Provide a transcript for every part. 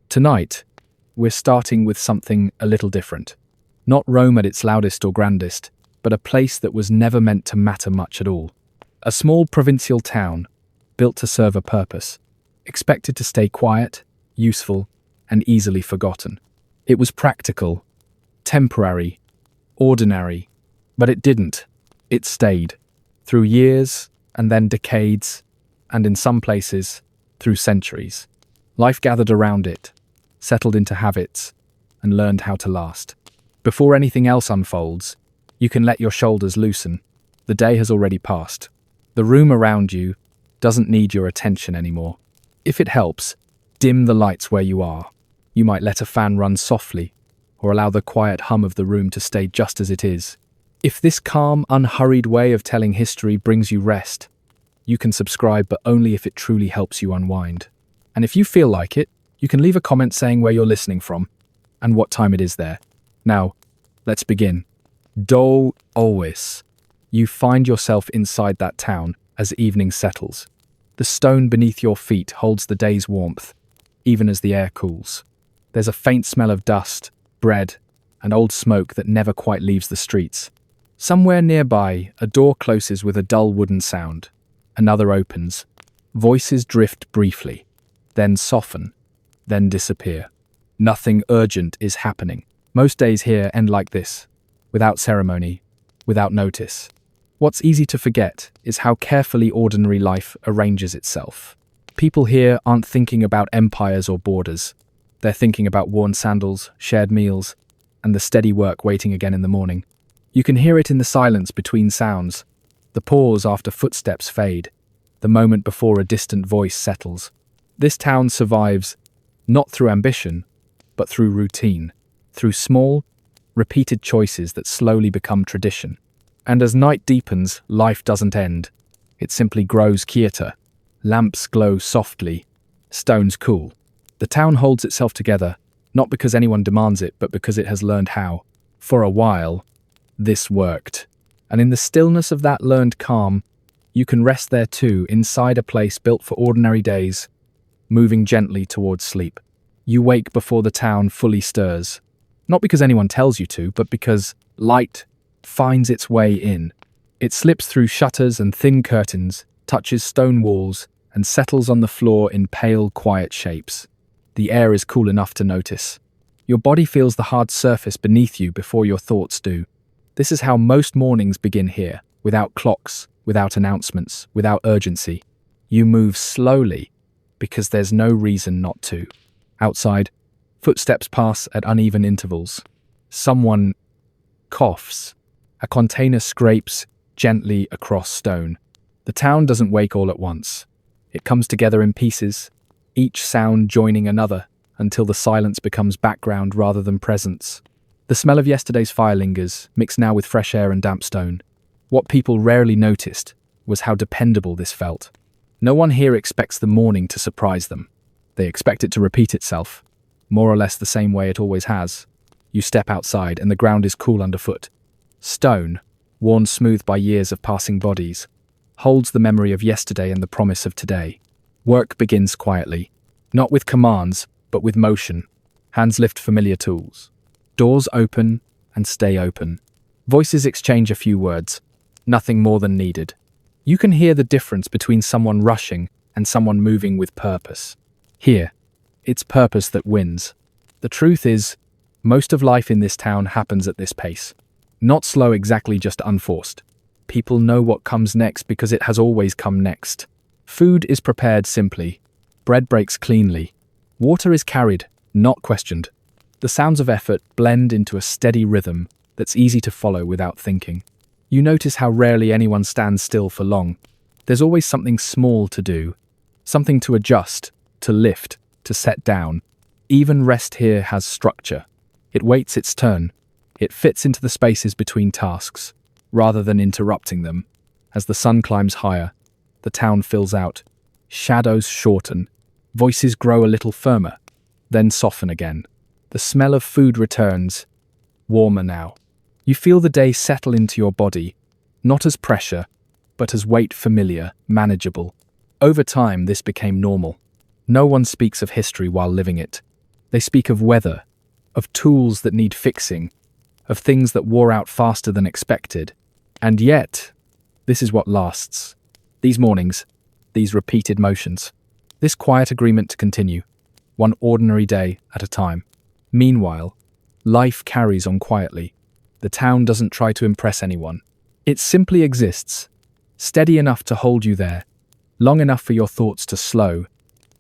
Tonight, we're starting with something a little different. Not Rome at its loudest or grandest, but a place that was never meant to matter much at all. A small provincial town, built to serve a purpose, expected to stay quiet, useful, and easily forgotten. It was practical, temporary, ordinary, but it didn't. It stayed. Through years, and then decades, and in some places, through centuries. Life gathered around it, settled into habits, and learned how to last. Before anything else unfolds, you can let your shoulders loosen. The day has already passed. The room around you doesn't need your attention anymore. If it helps, dim the lights where you are. You might let a fan run softly, or allow the quiet hum of the room to stay just as it is. If this calm, unhurried way of telling history brings you rest, you can subscribe, but only if it truly helps you unwind. And if you feel like it, you can leave a comment saying where you're listening from and what time it is there. Now, let's begin. Do always. You find yourself inside that town as evening settles. The stone beneath your feet holds the day's warmth, even as the air cools. There's a faint smell of dust, bread, and old smoke that never quite leaves the streets. Somewhere nearby, a door closes with a dull wooden sound. Another opens. Voices drift briefly, then soften, then disappear. Nothing urgent is happening. Most days here end like this, without ceremony, without notice. What's easy to forget is how carefully ordinary life arranges itself. People here aren't thinking about empires or borders. They're thinking about worn sandals, shared meals, and the steady work waiting again in the morning. You can hear it in the silence between sounds, the pause after footsteps fade, the moment before a distant voice settles. This town survives not through ambition, but through routine, through small, repeated choices that slowly become tradition. And as night deepens, life doesn't end. It simply grows quieter. Lamps glow softly, stones cool. The town holds itself together, not because anyone demands it, but because it has learned how. For a while, this worked. And in the stillness of that learned calm, you can rest there too, inside a place built for ordinary days, moving gently towards sleep. You wake before the town fully stirs, not because anyone tells you to, but because light finds its way in. It slips through shutters and thin curtains, touches stone walls, and settles on the floor in pale, quiet shapes. The air is cool enough to notice. Your body feels the hard surface beneath you before your thoughts do. This is how most mornings begin here, without clocks, without announcements, without urgency. You move slowly, because there's no reason not to. Outside, footsteps pass at uneven intervals. Someone coughs. A container scrapes gently across stone. The town doesn't wake all at once. It comes together in pieces, each sound joining another, until the silence becomes background rather than presence. The smell of yesterday's fire lingers, mixed now with fresh air and damp stone. What people rarely noticed was how dependable this felt. No one here expects the morning to surprise them. They expect it to repeat itself, more or less the same way it always has. You step outside and the ground is cool underfoot. Stone, worn smooth by years of passing bodies, holds the memory of yesterday and the promise of today. Work begins quietly, not with commands, but with motion. Hands lift familiar tools. Doors open and stay open. Voices exchange a few words, nothing more than needed. You can hear the difference between someone rushing and someone moving with purpose. Here, it's purpose that wins. The truth is, most of life in this town happens at this pace. Not slow exactly, just unforced. People know what comes next because it has always come next. Food is prepared simply. Bread breaks cleanly. Water is carried, not questioned. The sounds of effort blend into a steady rhythm that's easy to follow without thinking. You notice how rarely anyone stands still for long. There's always something small to do, something to adjust, to lift, to set down. Even rest here has structure. It waits its turn. It fits into the spaces between tasks, rather than interrupting them. As the sun climbs higher, the town fills out. Shadows shorten. Voices grow a little firmer, then soften again. The smell of food returns, warmer now. You feel the day settle into your body, not as pressure, but as weight familiar, manageable. Over time, this became normal. No one speaks of history while living it. They speak of weather, of tools that need fixing, of things that wore out faster than expected. And yet, this is what lasts. These mornings, these repeated motions, this quiet agreement to continue, one ordinary day at a time. Meanwhile, life carries on quietly. The town doesn't try to impress anyone. It simply exists, steady enough to hold you there, long enough for your thoughts to slow,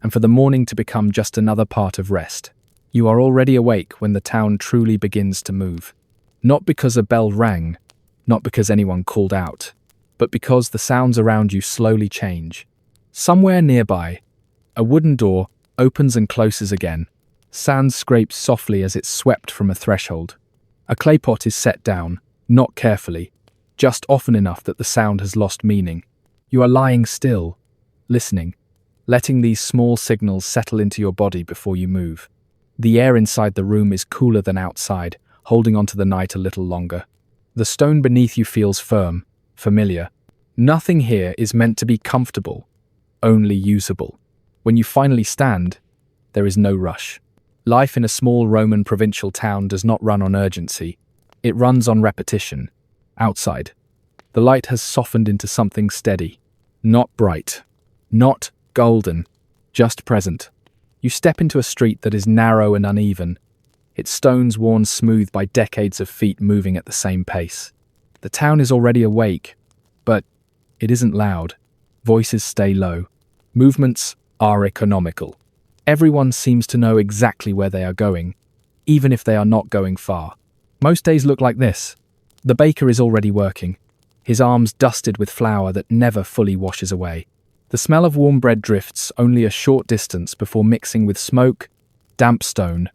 and for the morning to become just another part of rest. You are already awake when the town truly begins to move. Not because a bell rang, not because anyone called out, but because the sounds around you slowly change. Somewhere nearby, a wooden door opens and closes again. Sand scrapes softly as it's swept from a threshold. A clay pot is set down, not carefully, just often enough that the sound has lost meaning. You are lying still, listening, letting these small signals settle into your body before you move. The air inside the room is cooler than outside, holding onto the night a little longer. The stone beneath you feels firm, familiar. Nothing here is meant to be comfortable, only usable. When you finally stand, there is no rush. Life in a small Roman provincial town does not run on urgency. It runs on repetition. Outside, the light has softened into something steady. Not bright, not golden, just present. You step into a street that is narrow and uneven, its stones worn smooth by decades of feet moving at the same pace. The town is already awake, but it isn't loud. Voices stay low. Movements are economical. Everyone seems to know exactly where they are going, even if they are not going far. Most days look like this. The baker is already working, his arms dusted with flour that never fully washes away. The smell of warm bread drifts only a short distance before mixing with smoke, damp stone,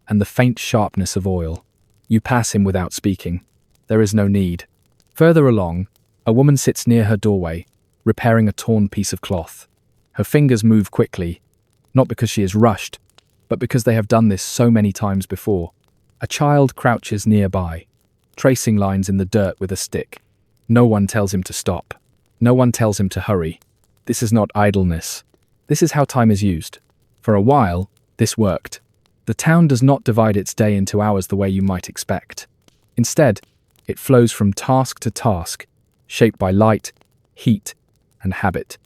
and the faint sharpness of oil. You pass him without speaking. There is no need. Further along, a woman sits near her doorway, repairing a torn piece of cloth. Her fingers move quickly, not because she is rushed, but because they have done this so many times before. A child crouches nearby, tracing lines in the dirt with a stick. No one tells him to stop. No one tells him to hurry. This is not idleness. This is how time is used. For a while, this worked. The town does not divide its day into hours the way you might expect. Instead, it flows from task to task, shaped by light, heat, and habit.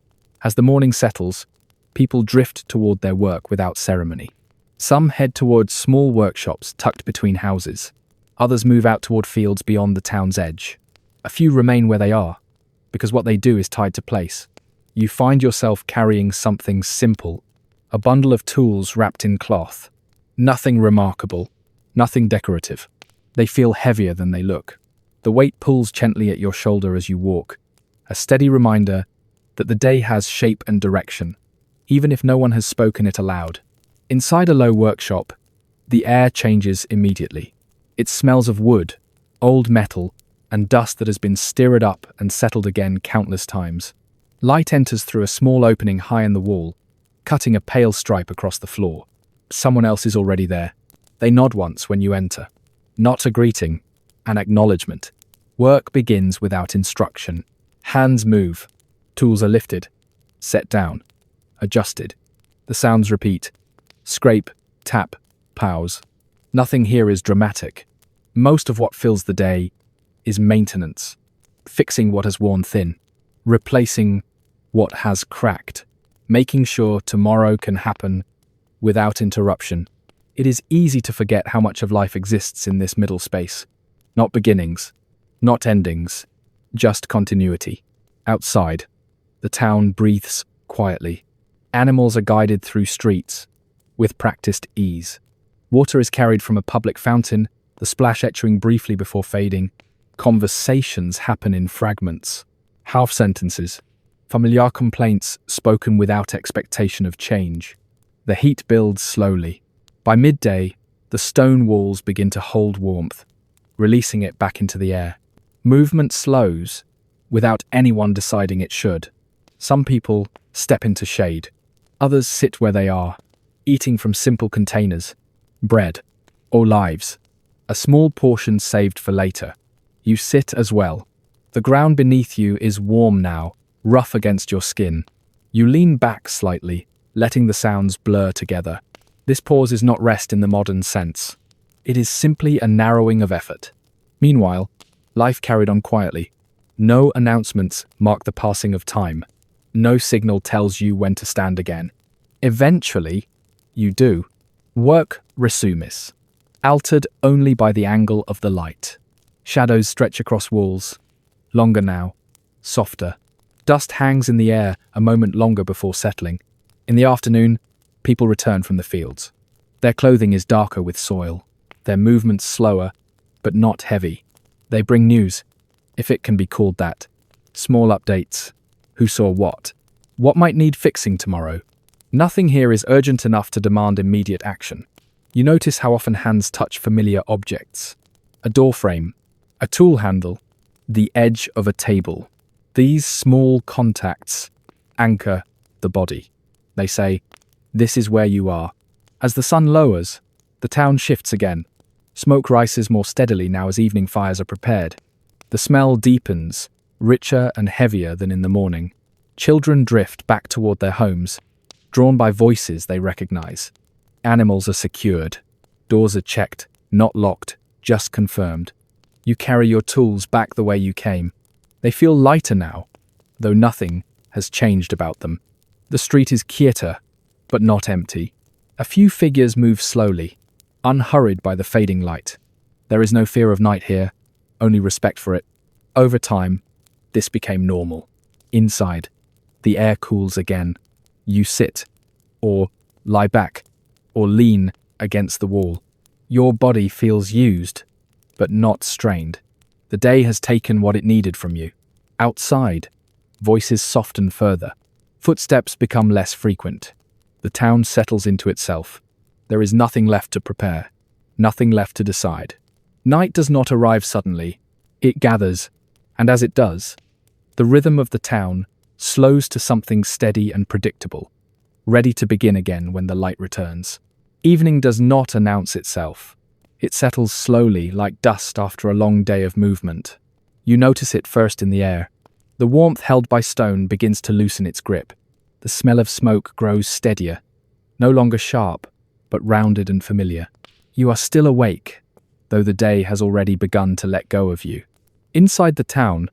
As the morning settles, people drift toward their work without ceremony. Some head towards small workshops tucked between houses. Others move out toward fields beyond the town's edge. A few remain where they are, because what they do is tied to place. You find yourself carrying something simple, a bundle of tools wrapped in cloth. Nothing remarkable, nothing decorative. They feel heavier than they look. The weight pulls gently at your shoulder as you walk, a steady reminder that the day has shape and direction, even if no one has spoken it aloud. Inside a low workshop, the air changes immediately. It smells of wood, old metal, and dust that has been stirred up and settled again countless times. Light enters through a small opening high in the wall, cutting a pale stripe across the floor. Someone else is already there. They nod once when you enter. Not a greeting, an acknowledgement. Work begins without instruction. Hands move. Tools are lifted, set down, adjusted. The sounds repeat. Scrape, tap, pause. Nothing here is dramatic. Most of what fills the day is maintenance. Fixing what has worn thin. Replacing what has cracked. Making sure tomorrow can happen without interruption. It is easy to forget how much of life exists in this middle space. Not beginnings, not endings, just continuity. Outside, the town breathes quietly. Animals are guided through streets with practiced ease. Water is carried from a public fountain, the splash echoing briefly before fading. Conversations happen in fragments, half sentences, familiar complaints spoken without expectation of change. The heat builds slowly. By midday, the stone walls begin to hold warmth, releasing it back into the air. Movement slows, without anyone deciding it should. Some people step into shade. Others sit where they are, eating from simple containers, bread, or lives, a small portion saved for later. You sit as well. The ground beneath you is warm now, rough against your skin. You lean back slightly, letting the sounds blur together. This pause is not rest in the modern sense. It is simply a narrowing of effort. Meanwhile, life carried on quietly. No announcements mark the passing of time. No signal tells you when to stand again. Eventually, you do. Work resumes, altered only by the angle of the light. Shadows stretch across walls, longer now, softer. Dust hangs in the air a moment longer before settling. In the afternoon, people return from the fields. Their clothing is darker with soil, their movements slower, but not heavy. They bring news, if it can be called that. Small updates. Who saw what might need fixing tomorrow. Nothing here is urgent enough to demand immediate action. You notice how often hands touch familiar objects. A door frame, a tool handle, the edge of a table. These small contacts anchor the body. They say, "This is where you are." As the sun lowers, the town shifts again. Smoke rises more steadily now as evening fires are prepared. The smell deepens, richer and heavier than in the morning. Children drift back toward their homes, drawn by voices they recognize. Animals are secured. Doors are checked, not locked, just confirmed. You carry your tools back the way you came. They feel lighter now, though nothing has changed about them. The street is quieter, but not empty. A few figures move slowly, unhurried by the fading light. There is no fear of night here, only respect for it. Over time, this became normal. Inside, the air cools again. You sit, or lie back, or lean against the wall. Your body feels used, but not strained. The day has taken what it needed from you. Outside, voices soften further. Footsteps become less frequent. The town settles into itself. There is nothing left to prepare, nothing left to decide. Night does not arrive suddenly. It gathers, and as it does, the rhythm of the town slows to something steady and predictable, ready to begin again when the light returns. Evening does not announce itself. It settles slowly like dust after a long day of movement. You notice it first in the air. The warmth held by stone begins to loosen its grip. The smell of smoke grows steadier, no longer sharp, but rounded and familiar. You are still awake, though the day has already begun to let go of you. Inside the town,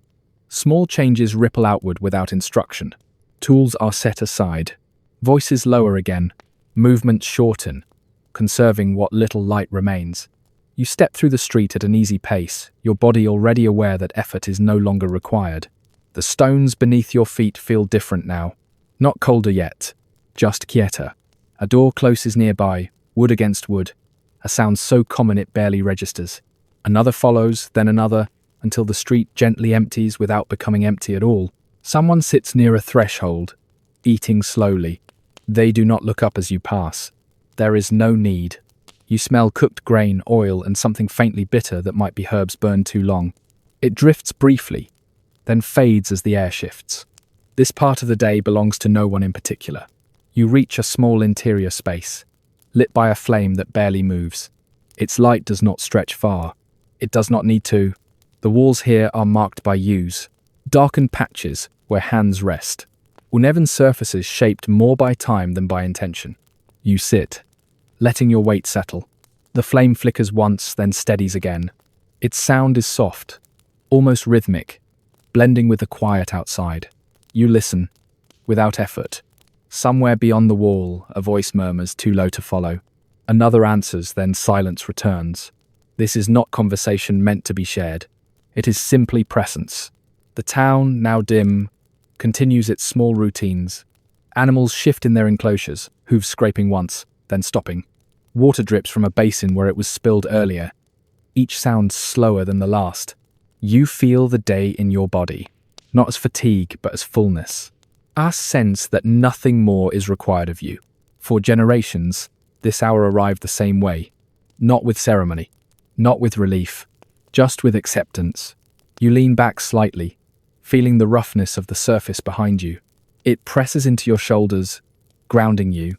small changes ripple outward without instruction. Tools are set aside. Voices lower again. Movements shorten, conserving what little light remains. You step through the street at an easy pace, your body already aware that effort is no longer required. The stones beneath your feet feel different now. Not colder yet, just quieter. A door closes nearby, wood against wood, a sound so common it barely registers. Another follows, then another, until the street gently empties without becoming empty at all. Someone sits near a threshold, eating slowly. They do not look up as you pass. There is no need. You smell cooked grain, oil, and something faintly bitter that might be herbs burned too long. It drifts briefly, then fades as the air shifts. This part of the day belongs to no one in particular. You reach a small interior space, lit by a flame that barely moves. Its light does not stretch far. It does not need to. The walls here are marked by yews, darkened patches where hands rest. Uneven surfaces shaped more by time than by intention. You sit, letting your weight settle. The flame flickers once, then steadies again. Its sound is soft, almost rhythmic, blending with the quiet outside. You listen, without effort. Somewhere beyond the wall, a voice murmurs, too low to follow. Another answers, then silence returns. This is not conversation meant to be shared. It is simply presence. The town, now dim, continues its small routines. Animals shift in their enclosures, hooves scraping once, then stopping. Water drips from a basin where it was spilled earlier. Each sounds slower than the last. You feel the day in your body, not as fatigue, but as fullness. A sense that nothing more is required of you. For generations, this hour arrived the same way. Not with ceremony, not with relief, just with acceptance. You lean back slightly, feeling the roughness of the surface behind you. It presses into your shoulders, grounding you.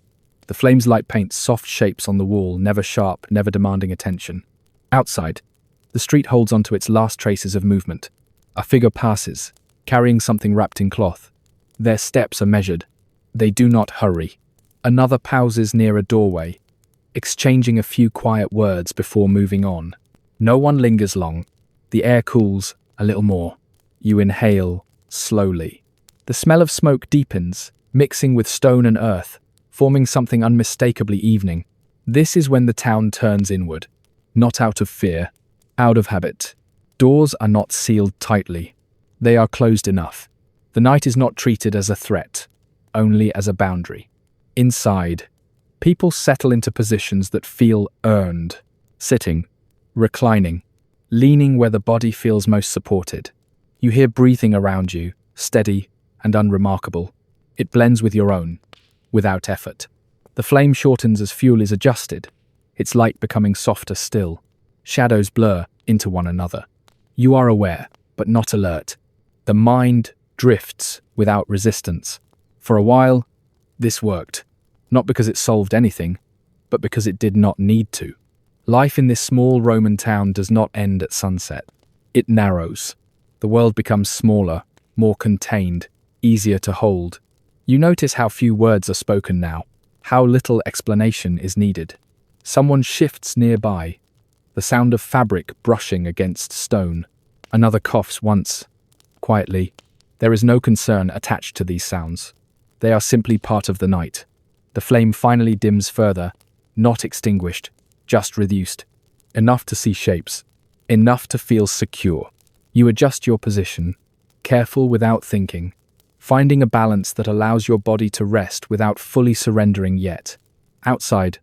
The flame's light paints soft shapes on the wall, never sharp, never demanding attention. Outside, the street holds onto its last traces of movement. A figure passes, carrying something wrapped in cloth. Their steps are measured. They do not hurry. Another pauses near a doorway, exchanging a few quiet words before moving on. No one lingers long. The air cools a little more. You inhale slowly. The smell of smoke deepens, mixing with stone and earth, forming something unmistakably evening. This is when the town turns inward, not out of fear, out of habit. Doors are not sealed tightly. They are closed enough. The night is not treated as a threat, only as a boundary. Inside, people settle into positions that feel earned, sitting, reclining, leaning where the body feels most supported. You hear breathing around you, steady and unremarkable. It blends with your own, without effort. The flame shortens as fuel is adjusted, its light becoming softer still. Shadows blur into one another. You are aware, but not alert. The mind drifts without resistance. For a while, this worked, not because it solved anything, but because it did not need to. Life in this small Roman town does not end at sunset. It narrows. The world becomes smaller, more contained, easier to hold. You notice how few words are spoken now, how little explanation is needed. Someone shifts nearby, the sound of fabric brushing against stone. Another coughs once, quietly. There is no concern attached to these sounds. They are simply part of the night. The flame finally dims further, not extinguished, just reduced. Enough to see shapes, enough to feel secure. You adjust your position, careful without thinking, finding a balance that allows your body to rest without fully surrendering yet. Outside,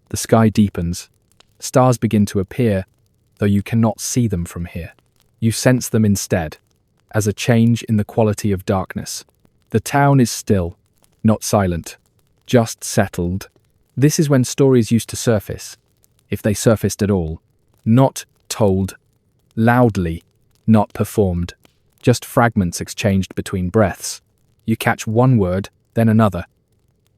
the sky deepens. Stars begin to appear, though you cannot see them from here. You sense them instead, as a change in the quality of darkness. The town is still, not silent, just settled. This is when stories used to surface, if they surfaced at all. Not told loudly, not performed, just fragments exchanged between breaths. You catch one word, then another,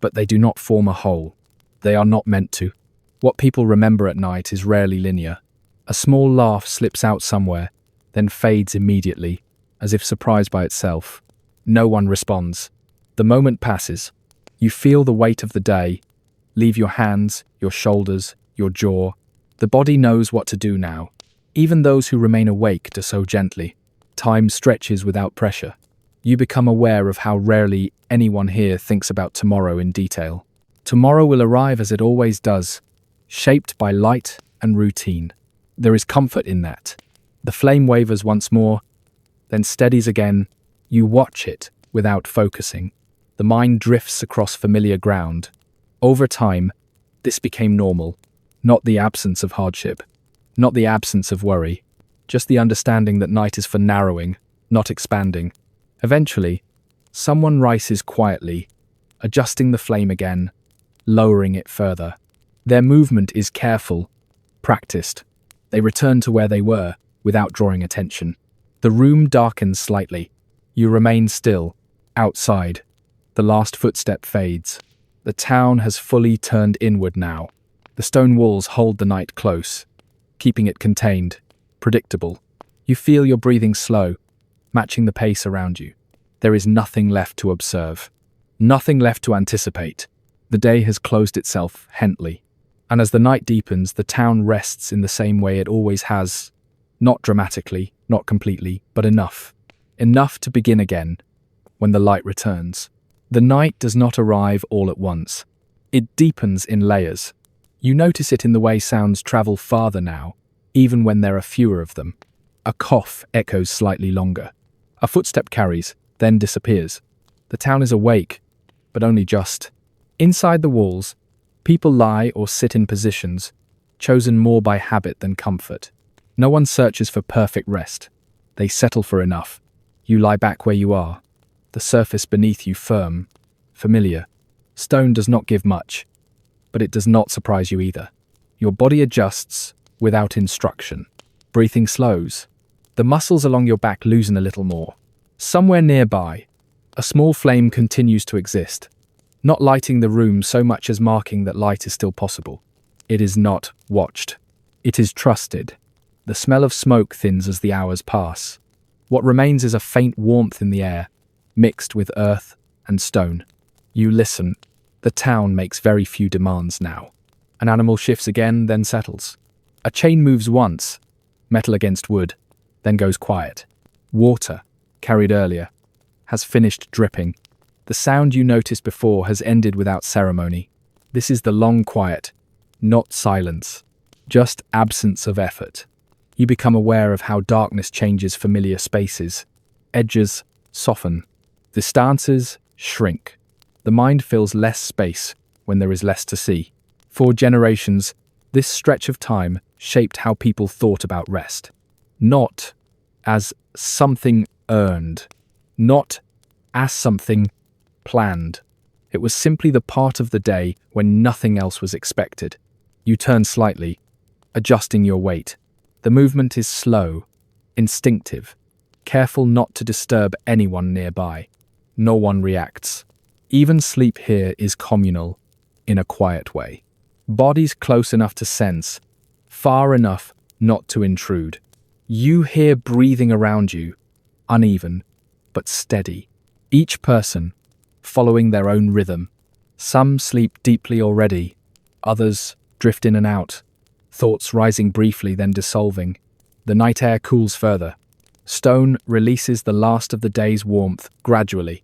but they do not form a whole. They are not meant to. What people remember at night is rarely linear. A small laugh slips out somewhere, then fades immediately, as if surprised by itself. No one responds. The moment passes. You feel the weight of the day leave your hands, your shoulders, your jaw. The body knows what to do now. Even those who remain awake do so gently. Time stretches without pressure. You become aware of how rarely anyone here thinks about tomorrow in detail. Tomorrow will arrive as it always does, shaped by light and routine. There is comfort in that. The flame wavers once more, then steadies again. You watch it without focusing. The mind drifts across familiar ground. Over time, this became normal. Not the absence of hardship, not the absence of worry, just the understanding that night is for narrowing, not expanding. Eventually, someone rises quietly, adjusting the flame again, lowering it further. Their movement is careful, practiced. They return to where they were, without drawing attention. The room darkens slightly. You remain still. Outside, the last footstep fades. The town has fully turned inward now. The stone walls hold the night close, keeping it contained, predictable. You feel your breathing slow, matching the pace around you. There is nothing left to observe, nothing left to anticipate. The day has closed itself gently, and as the night deepens, the town rests in the same way it always has. Not dramatically, not completely, but enough. Enough to begin again, when the light returns. The night does not arrive all at once. It deepens in layers. You notice it in the way sounds travel farther now, even when there are fewer of them. A cough echoes slightly longer. A footstep carries, then disappears. The town is awake, but only just. Inside the walls, people lie or sit in positions, chosen more by habit than comfort. No one searches for perfect rest. They settle for enough. You lie back where you are, the surface beneath you firm, familiar. Stone does not give much, but it does not surprise you either. Your body adjusts without instruction. Breathing slows. The muscles along your back loosen a little more. Somewhere nearby, a small flame continues to exist, not lighting the room so much as marking that light is still possible. It is not watched. It is trusted. The smell of smoke thins as the hours pass. What remains is a faint warmth in the air, mixed with earth and stone. You listen. The town makes very few demands now. An animal shifts again, then settles. A chain moves once, metal against wood, then goes quiet. Water, carried earlier, has finished dripping. The sound you noticed before has ended without ceremony. This is the long quiet, not silence, just absence of effort. You become aware of how darkness changes familiar spaces. Edges soften. Distances shrink. The mind fills less space when there is less to see. For generations, this stretch of time shaped how people thought about rest. Not as something earned, not as something planned. It was simply the part of the day when nothing else was expected. You turn slightly, adjusting your weight. The movement is slow, instinctive, careful not to disturb anyone nearby. No one reacts. Even sleep here is communal, in a quiet way. Bodies close enough to sense, far enough not to intrude. You hear breathing around you, uneven, but steady. Each person following their own rhythm. Some sleep deeply already, others drift in and out, thoughts rising briefly then dissolving. The night air cools further. Stone releases the last of the day's warmth gradually,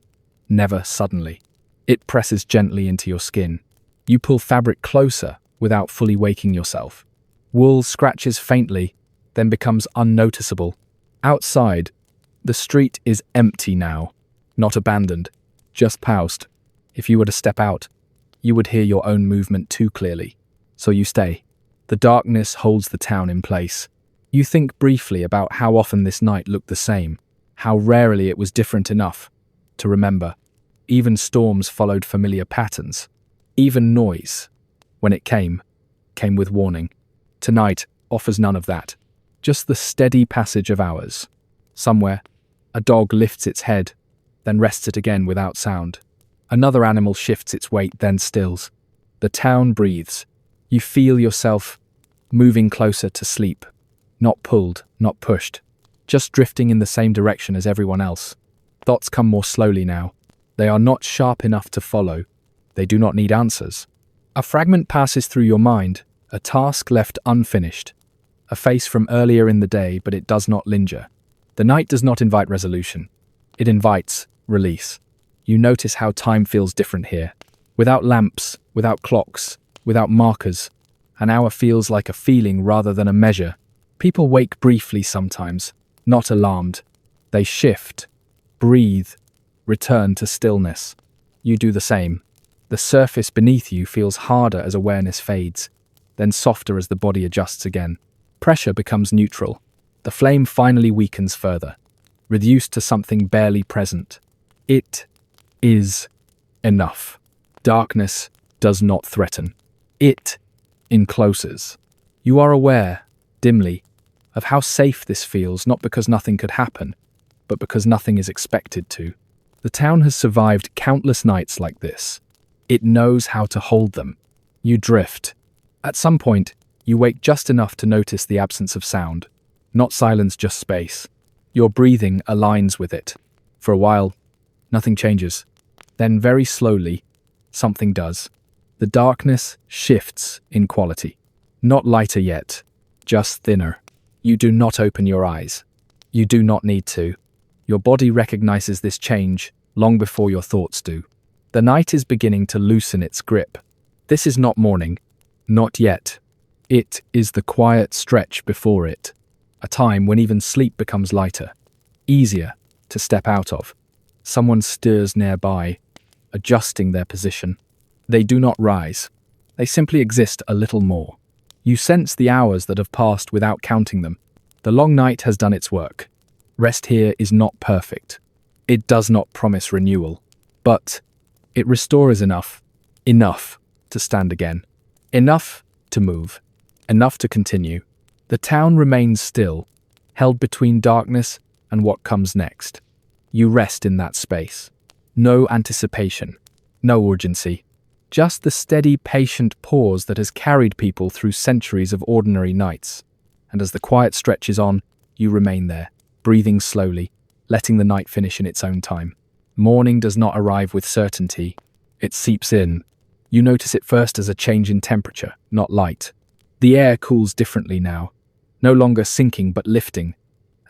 never suddenly. It presses gently into your skin. You pull fabric closer without fully waking yourself. Wool scratches faintly, then becomes unnoticeable. Outside, the street is empty now, not abandoned, just paused. If you were to step out, you would hear your own movement too clearly. So you stay. The darkness holds the town in place. You think briefly about how often this night looked the same, how rarely it was different enough to remember. Even storms followed familiar patterns. Even noise, when it came with warning. Tonight offers none of that. Just the steady passage of hours. Somewhere, a dog lifts its head, then rests it again without sound. Another animal shifts its weight, then stills. The town breathes. You feel yourself moving closer to sleep. Not pulled, not pushed. Just drifting in the same direction as everyone else. Thoughts come more slowly now. They are not sharp enough to follow. They do not need answers. A fragment passes through your mind, a task left unfinished. A face from earlier in the day, but it does not linger. The night does not invite resolution. It invites release. You notice how time feels different here. Without lamps, without clocks, without markers. An hour feels like a feeling rather than a measure. People wake briefly sometimes, not alarmed. They shift, breathe, return to stillness. You do the same. The surface beneath you feels harder as awareness fades, then softer as the body adjusts again. Pressure becomes neutral. The flame finally weakens further, reduced to something barely present. It is enough. Darkness does not threaten. It encloses. You are aware, dimly, of how safe this feels, not because nothing could happen, but because nothing is expected to. The town has survived countless nights like this. It knows how to hold them. You drift. At some point, you wake just enough to notice the absence of sound. Not silence, just space. Your breathing aligns with it. For a while, nothing changes. Then very slowly, something does. The darkness shifts in quality. Not lighter yet, just thinner. You do not open your eyes. You do not need to. Your body recognizes this change long before your thoughts do. The night is beginning to loosen its grip. This is not morning. Not yet. It is the quiet stretch before it. A time when even sleep becomes lighter. Easier to step out of. Someone stirs nearby, adjusting their position. They do not rise. They simply exist a little more. You sense the hours that have passed without counting them. The long night has done its work. Rest here is not perfect. It does not promise renewal. But it restores enough to stand again. Enough to move. Enough to continue. The town remains still, held between darkness and what comes next. You rest in that space. No anticipation. No urgency. Just the steady, patient pause that has carried people through centuries of ordinary nights. And as the quiet stretches on, you remain there, breathing slowly, letting the night finish in its own time. Morning does not arrive with certainty. It seeps in. You notice it first as a change in temperature, not light. The air cools differently now, no longer sinking but lifting,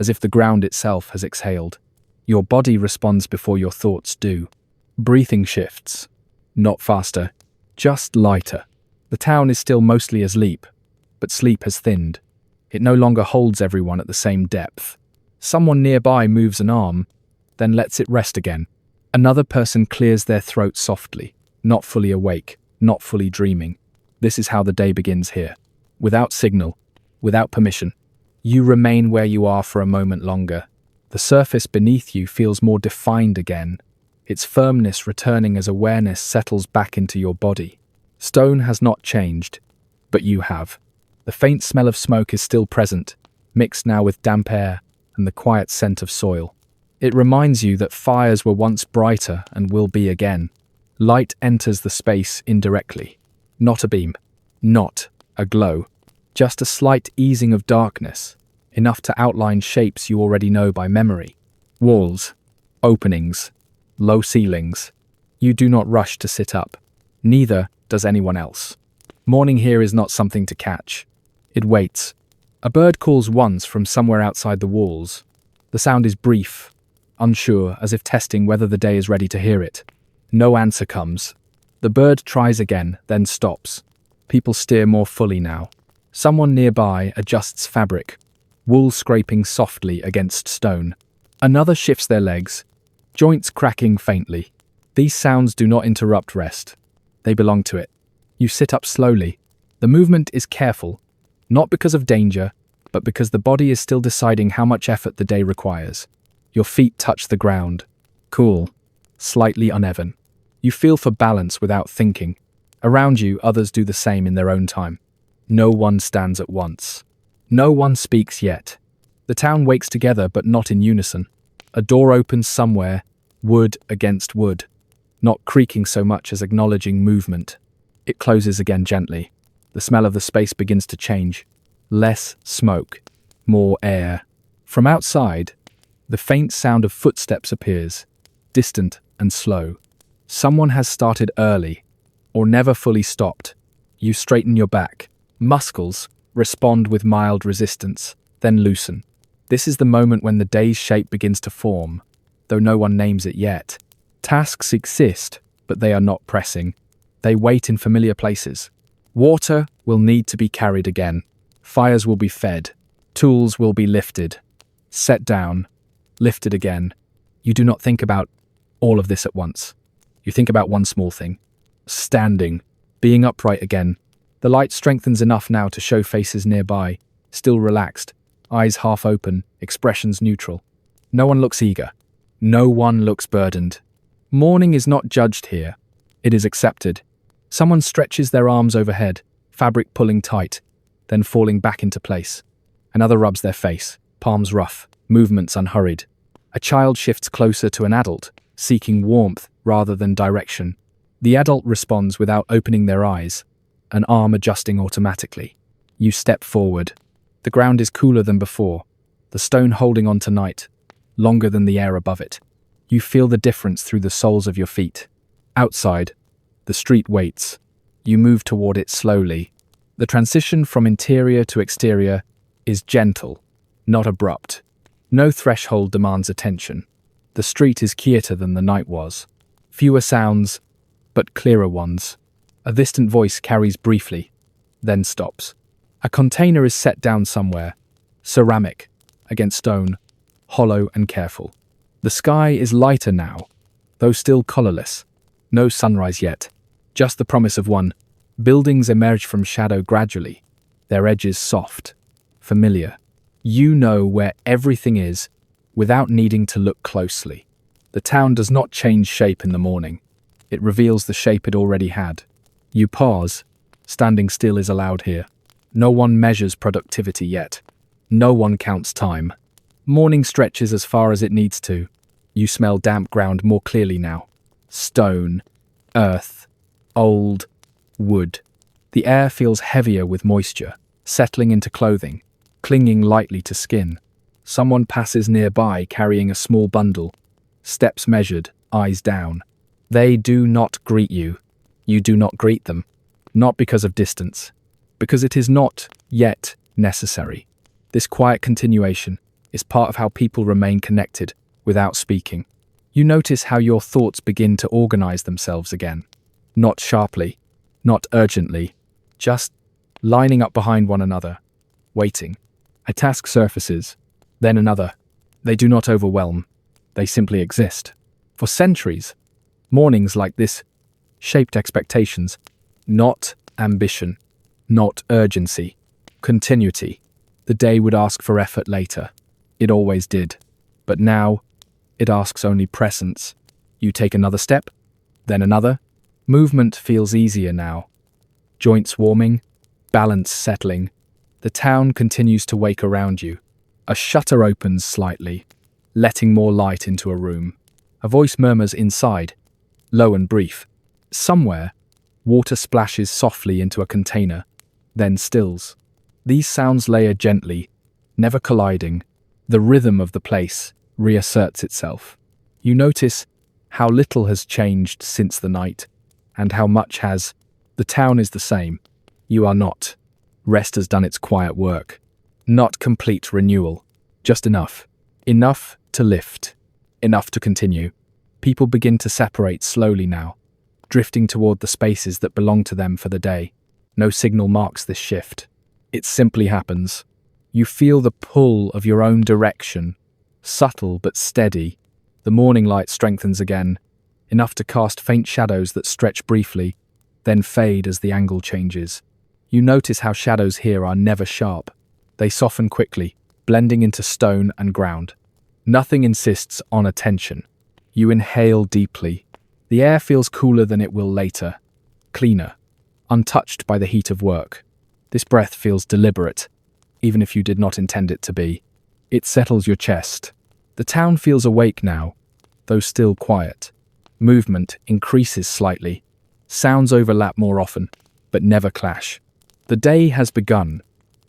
as if the ground itself has exhaled. Your body responds before your thoughts do. Breathing shifts, not faster, just lighter. The town is still mostly asleep, but sleep has thinned. It no longer holds everyone at the same depth. Someone nearby moves an arm, then lets it rest again. Another person clears their throat softly, not fully awake, not fully dreaming. This is how the day begins here. Without signal, without permission. You remain where you are for a moment longer. The surface beneath you feels more defined again, its firmness returning as awareness settles back into your body. Stone has not changed, but you have. The faint smell of smoke is still present, mixed now with damp air and the quiet scent of soil. It reminds you that fires were once brighter and will be again. Light enters the space indirectly. Not a beam, not a glow, just a slight easing of darkness, enough to outline shapes you already know by memory. Walls, openings, low ceilings. You do not rush to sit up. Neither does anyone else. Morning here is not something to catch. It waits. A bird calls once from somewhere outside the walls. The sound is brief, unsure, as if testing whether the day is ready to hear it. No answer comes. The bird tries again, then stops. People steer more fully now. Someone nearby adjusts fabric, wool scraping softly against stone. Another shifts their legs, joints cracking faintly. These sounds do not interrupt rest. They belong to it. You sit up slowly. The movement is careful, not because of danger, but because the body is still deciding how much effort the day requires. Your feet touch the ground. Cool, slightly uneven. You feel for balance without thinking. Around you, others do the same in their own time. No one stands at once. No one speaks yet. The town wakes together, but not in unison. A door opens somewhere, wood against wood, not creaking so much as acknowledging movement. It closes again gently. The smell of the space begins to change. Less smoke, more air. From outside, the faint sound of footsteps appears, distant and slow. Someone has started early, or never fully stopped. You straighten your back. Muscles respond with mild resistance, then loosen. This is the moment when the day's shape begins to form, though no one names it yet. Tasks exist, but they are not pressing. They wait in familiar places. Water will need to be carried again. Fires will be fed. Tools will be lifted. Set down. Lifted again. You do not think about all of this at once. You think about one small thing. Standing. Being upright again. The light strengthens enough now to show faces nearby, still relaxed, eyes half open, expressions neutral. No one looks eager. No one looks burdened. Morning is not judged here. It is accepted. Someone stretches their arms overhead, fabric pulling tight, then falling back into place. Another rubs their face, palms rough, movements unhurried. A child shifts closer to an adult, seeking warmth rather than direction. The adult responds without opening their eyes, an arm adjusting automatically. You step forward. The ground is cooler than before, the stone holding on to night, longer than the air above it. You feel the difference through the soles of your feet. Outside, the street waits. You move toward it slowly. The transition from interior to exterior is gentle, not abrupt. No threshold demands attention. The street is quieter than the night was. Fewer sounds, but clearer ones. A distant voice carries briefly, then stops. A container is set down somewhere, ceramic, against stone, hollow and careful. The sky is lighter now, though still colorless. No sunrise yet, just the promise of one. Buildings emerge from shadow gradually, their edges soft, familiar. You know where everything is without needing to look closely. The town does not change shape in the morning. It reveals the shape it already had. You pause. Standing still is allowed here. No one measures productivity yet. No one counts time. Morning stretches as far as it needs to. You smell damp ground more clearly now. Stone, earth, old, wood. The air feels heavier with moisture, settling into clothing, clinging lightly to skin. Someone passes nearby carrying a small bundle. Steps measured, eyes down. They do not greet you. You do not greet them, not because of distance, because it is not yet necessary. This quiet continuation is part of how people remain connected without speaking. You notice how your thoughts begin to organize themselves again. Not sharply, not urgently, just lining up behind one another, waiting. A task surfaces, then another. They do not overwhelm, they simply exist. For centuries, mornings like this shaped expectations, not ambition, not urgency, continuity. The day would ask for effort later. It always did. But now, it asks only presence. You take another step, then another. Movement feels easier now. Joints warming, balance settling. The town continues to wake around you. A shutter opens slightly, letting more light into a room. A voice murmurs inside, low and brief. Somewhere, water splashes softly into a container, then stills. These sounds layer gently, never colliding. The rhythm of the place reasserts itself. You notice how little has changed since the night, and how much has. The town is the same. You are not. Rest has done its quiet work. Not complete renewal. Just enough. Enough to lift. Enough to continue. People begin to separate slowly now, drifting toward the spaces that belong to them for the day. No signal marks this shift. It simply happens. You feel the pull of your own direction, subtle but steady. The morning light strengthens again, enough to cast faint shadows that stretch briefly, then fade as the angle changes. You notice how shadows here are never sharp. They soften quickly, blending into stone and ground. Nothing insists on attention. You inhale deeply. The air feels cooler than it will later, cleaner, untouched by the heat of work. This breath feels deliberate, even if you did not intend it to be. It settles your chest. The town feels awake now, though still quiet. Movement increases slightly. Sounds overlap more often, but never clash. The day has begun,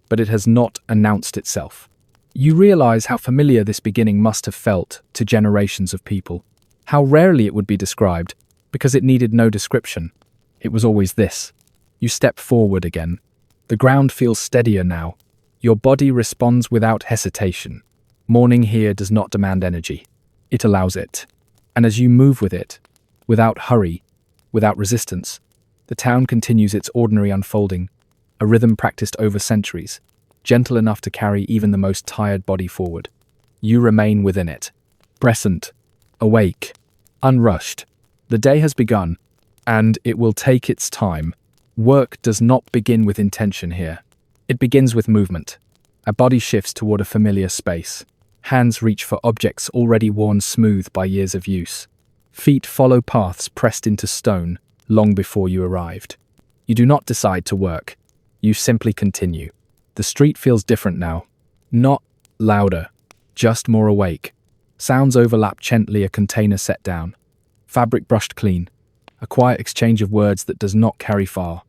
but it has not announced itself. You realize how familiar this beginning must have felt to generations of people. How rarely it would be described, because it needed no description. It was always this. You step forward again. The ground feels steadier now. Your body responds without hesitation. Morning here does not demand energy. It allows it. And as you move with it, without hurry, without resistance, the town continues its ordinary unfolding, a rhythm practiced over centuries, gentle enough to carry even the most tired body forward. You remain within it, present, awake, unrushed. The day has begun, and it will take its time. Work does not begin with intention here. It begins with movement. A body shifts toward a familiar space. Hands reach for objects already worn smooth by years of use. Feet follow paths pressed into stone long before you arrived. You do not decide to work. You simply continue. The street feels different now. Not louder, just more awake. Sounds overlap gently, a container set down. Fabric brushed clean. A quiet exchange of words that does not carry far.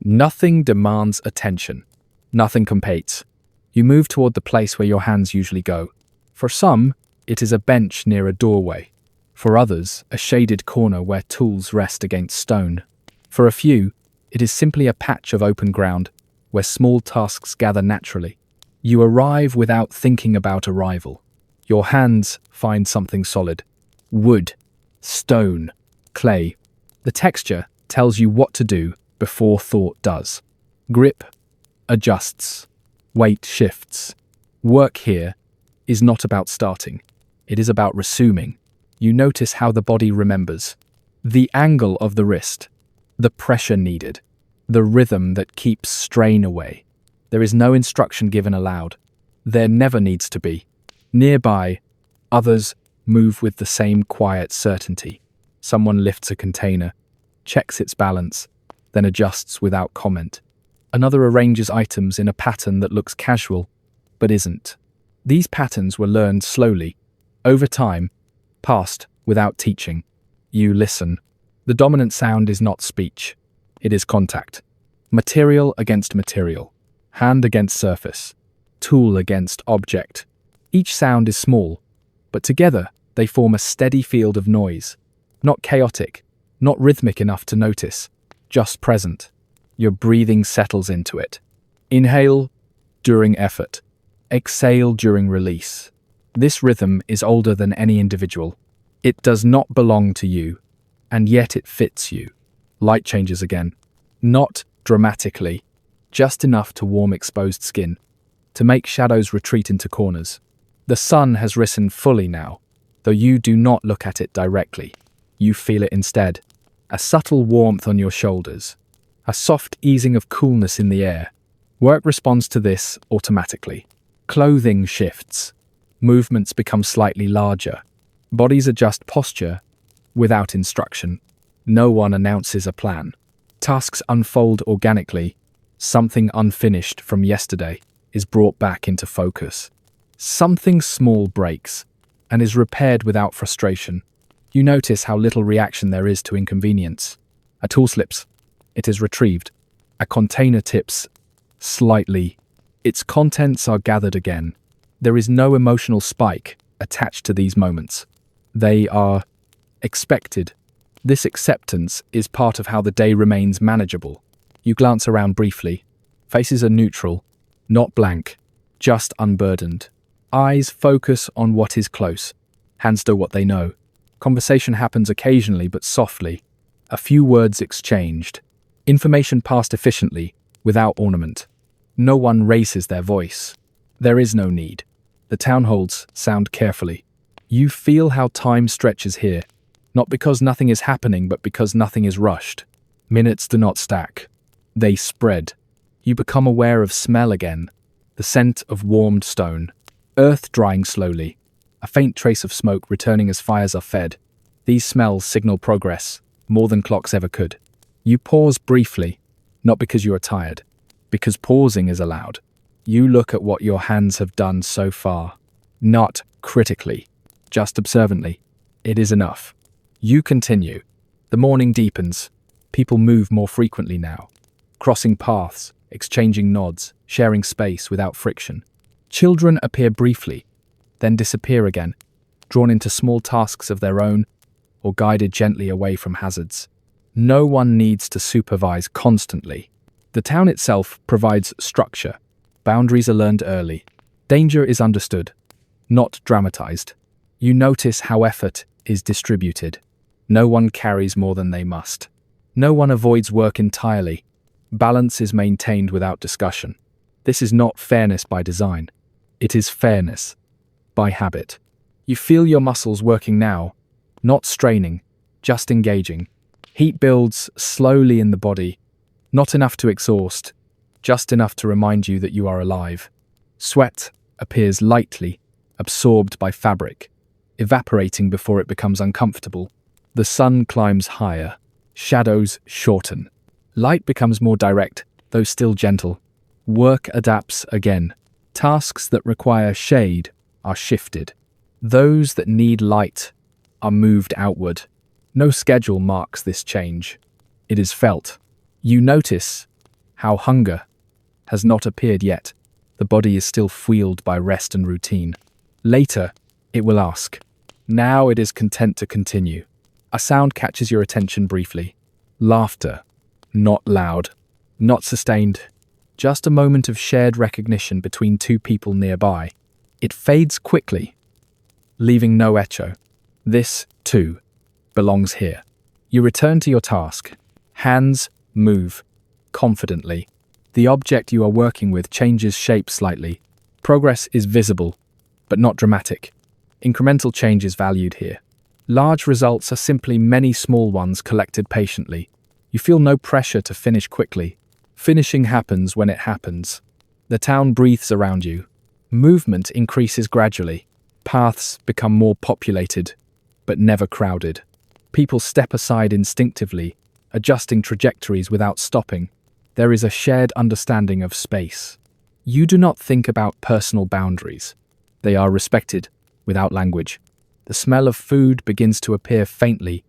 Nothing demands attention. Nothing competes. You move toward the place where your hands usually go. For some, it is a bench near a doorway. For others, a shaded corner where tools rest against stone. For a few, it is simply a patch of open ground where small tasks gather naturally. You arrive without thinking about arrival. Your hands find something solid. Wood, stone, clay. The texture tells you what to do before thought does. Grip adjusts. Weight shifts. Work here is not about starting. It is about resuming. You notice how the body remembers. The angle of the wrist. The pressure needed. The rhythm that keeps strain away. There is no instruction given aloud. There never needs to be. Nearby, others move with the same quiet certainty. Someone lifts a container, checks its balance, then adjusts without comment. Another arranges items in a pattern that looks casual, but isn't. These patterns were learned slowly, over time, passed without teaching. You listen. The dominant sound is not speech. It is contact. Material against material. Hand against surface. Tool against object. Each sound is small, but together they form a steady field of noise. Not chaotic, not rhythmic enough to notice, just present. Your breathing settles into it. Inhale during effort. Exhale during release. This rhythm is older than any individual. It does not belong to you, and yet it fits you. Light changes again. Not dramatically, just enough to warm exposed skin, to make shadows retreat into corners. The sun has risen fully now, though you do not look at it directly. You feel it instead. A subtle warmth on your shoulders. A soft easing of coolness in the air. Work responds to this automatically. Clothing shifts. Movements become slightly larger. Bodies adjust posture without instruction. No one announces a plan. Tasks unfold organically. Something unfinished from yesterday is brought back into focus. Something small breaks and is repaired without frustration. You notice how little reaction there is to inconvenience. A tool slips. It is retrieved. A container tips slightly. Its contents are gathered again. There is no emotional spike attached to these moments. They are expected. This acceptance is part of how the day remains manageable. You glance around briefly. Faces are neutral, not blank, just unburdened. Eyes focus on what is close. Hands do what they know. Conversation happens occasionally but softly. A few words exchanged. Information passed efficiently, without ornament. No one raises their voice. There is no need. The town holds sound carefully. You feel how time stretches here, not because nothing is happening, but because nothing is rushed. Minutes do not stack. They spread. You become aware of smell again, the scent of warmed stone, earth drying slowly, a faint trace of smoke returning as fires are fed. These smells signal progress, more than clocks ever could. You pause briefly, not because you are tired, because pausing is allowed. You look at what your hands have done so far, not critically, just observantly. It is enough. You continue. The morning deepens. People move more frequently now, crossing paths, exchanging nods, sharing space without friction. Children appear briefly, then disappear again, drawn into small tasks of their own or guided gently away from hazards. No one needs to supervise constantly. The town itself provides structure. Boundaries are learned early. Danger is understood, not dramatized. You notice how effort is distributed. No one carries more than they must. No one avoids work entirely. Balance is maintained without discussion. This is not fairness by design. It is fairness by habit. You feel your muscles working now, not straining, just engaging. Heat builds slowly in the body, not enough to exhaust, just enough to remind you that you are alive. Sweat appears lightly, absorbed by fabric, evaporating before it becomes uncomfortable. The sun climbs higher. Shadows shorten. Light becomes more direct, though still gentle. Work adapts again. Tasks that require shade are shifted. Those that need light are moved outward. No schedule marks this change. It is felt. You notice how hunger has not appeared yet. The body is still fueled by rest and routine. Later, it will ask. Now it is content to continue. A sound catches your attention briefly. Laughter. Not loud. Not sustained. Just a moment of shared recognition between two people nearby. It fades quickly, leaving no echo. This, too, belongs here. You return to your task. Hands move confidently. The object you are working with changes shape slightly. Progress is visible, but not dramatic. Incremental change is valued here. Large results are simply many small ones collected patiently. You feel no pressure to finish quickly. Finishing happens when it happens. The town breathes around you. Movement increases gradually. Paths become more populated, but never crowded. People step aside instinctively, adjusting trajectories without stopping. There is a shared understanding of space. You do not think about personal boundaries. They are respected, without language. The smell of food begins to appear faintly,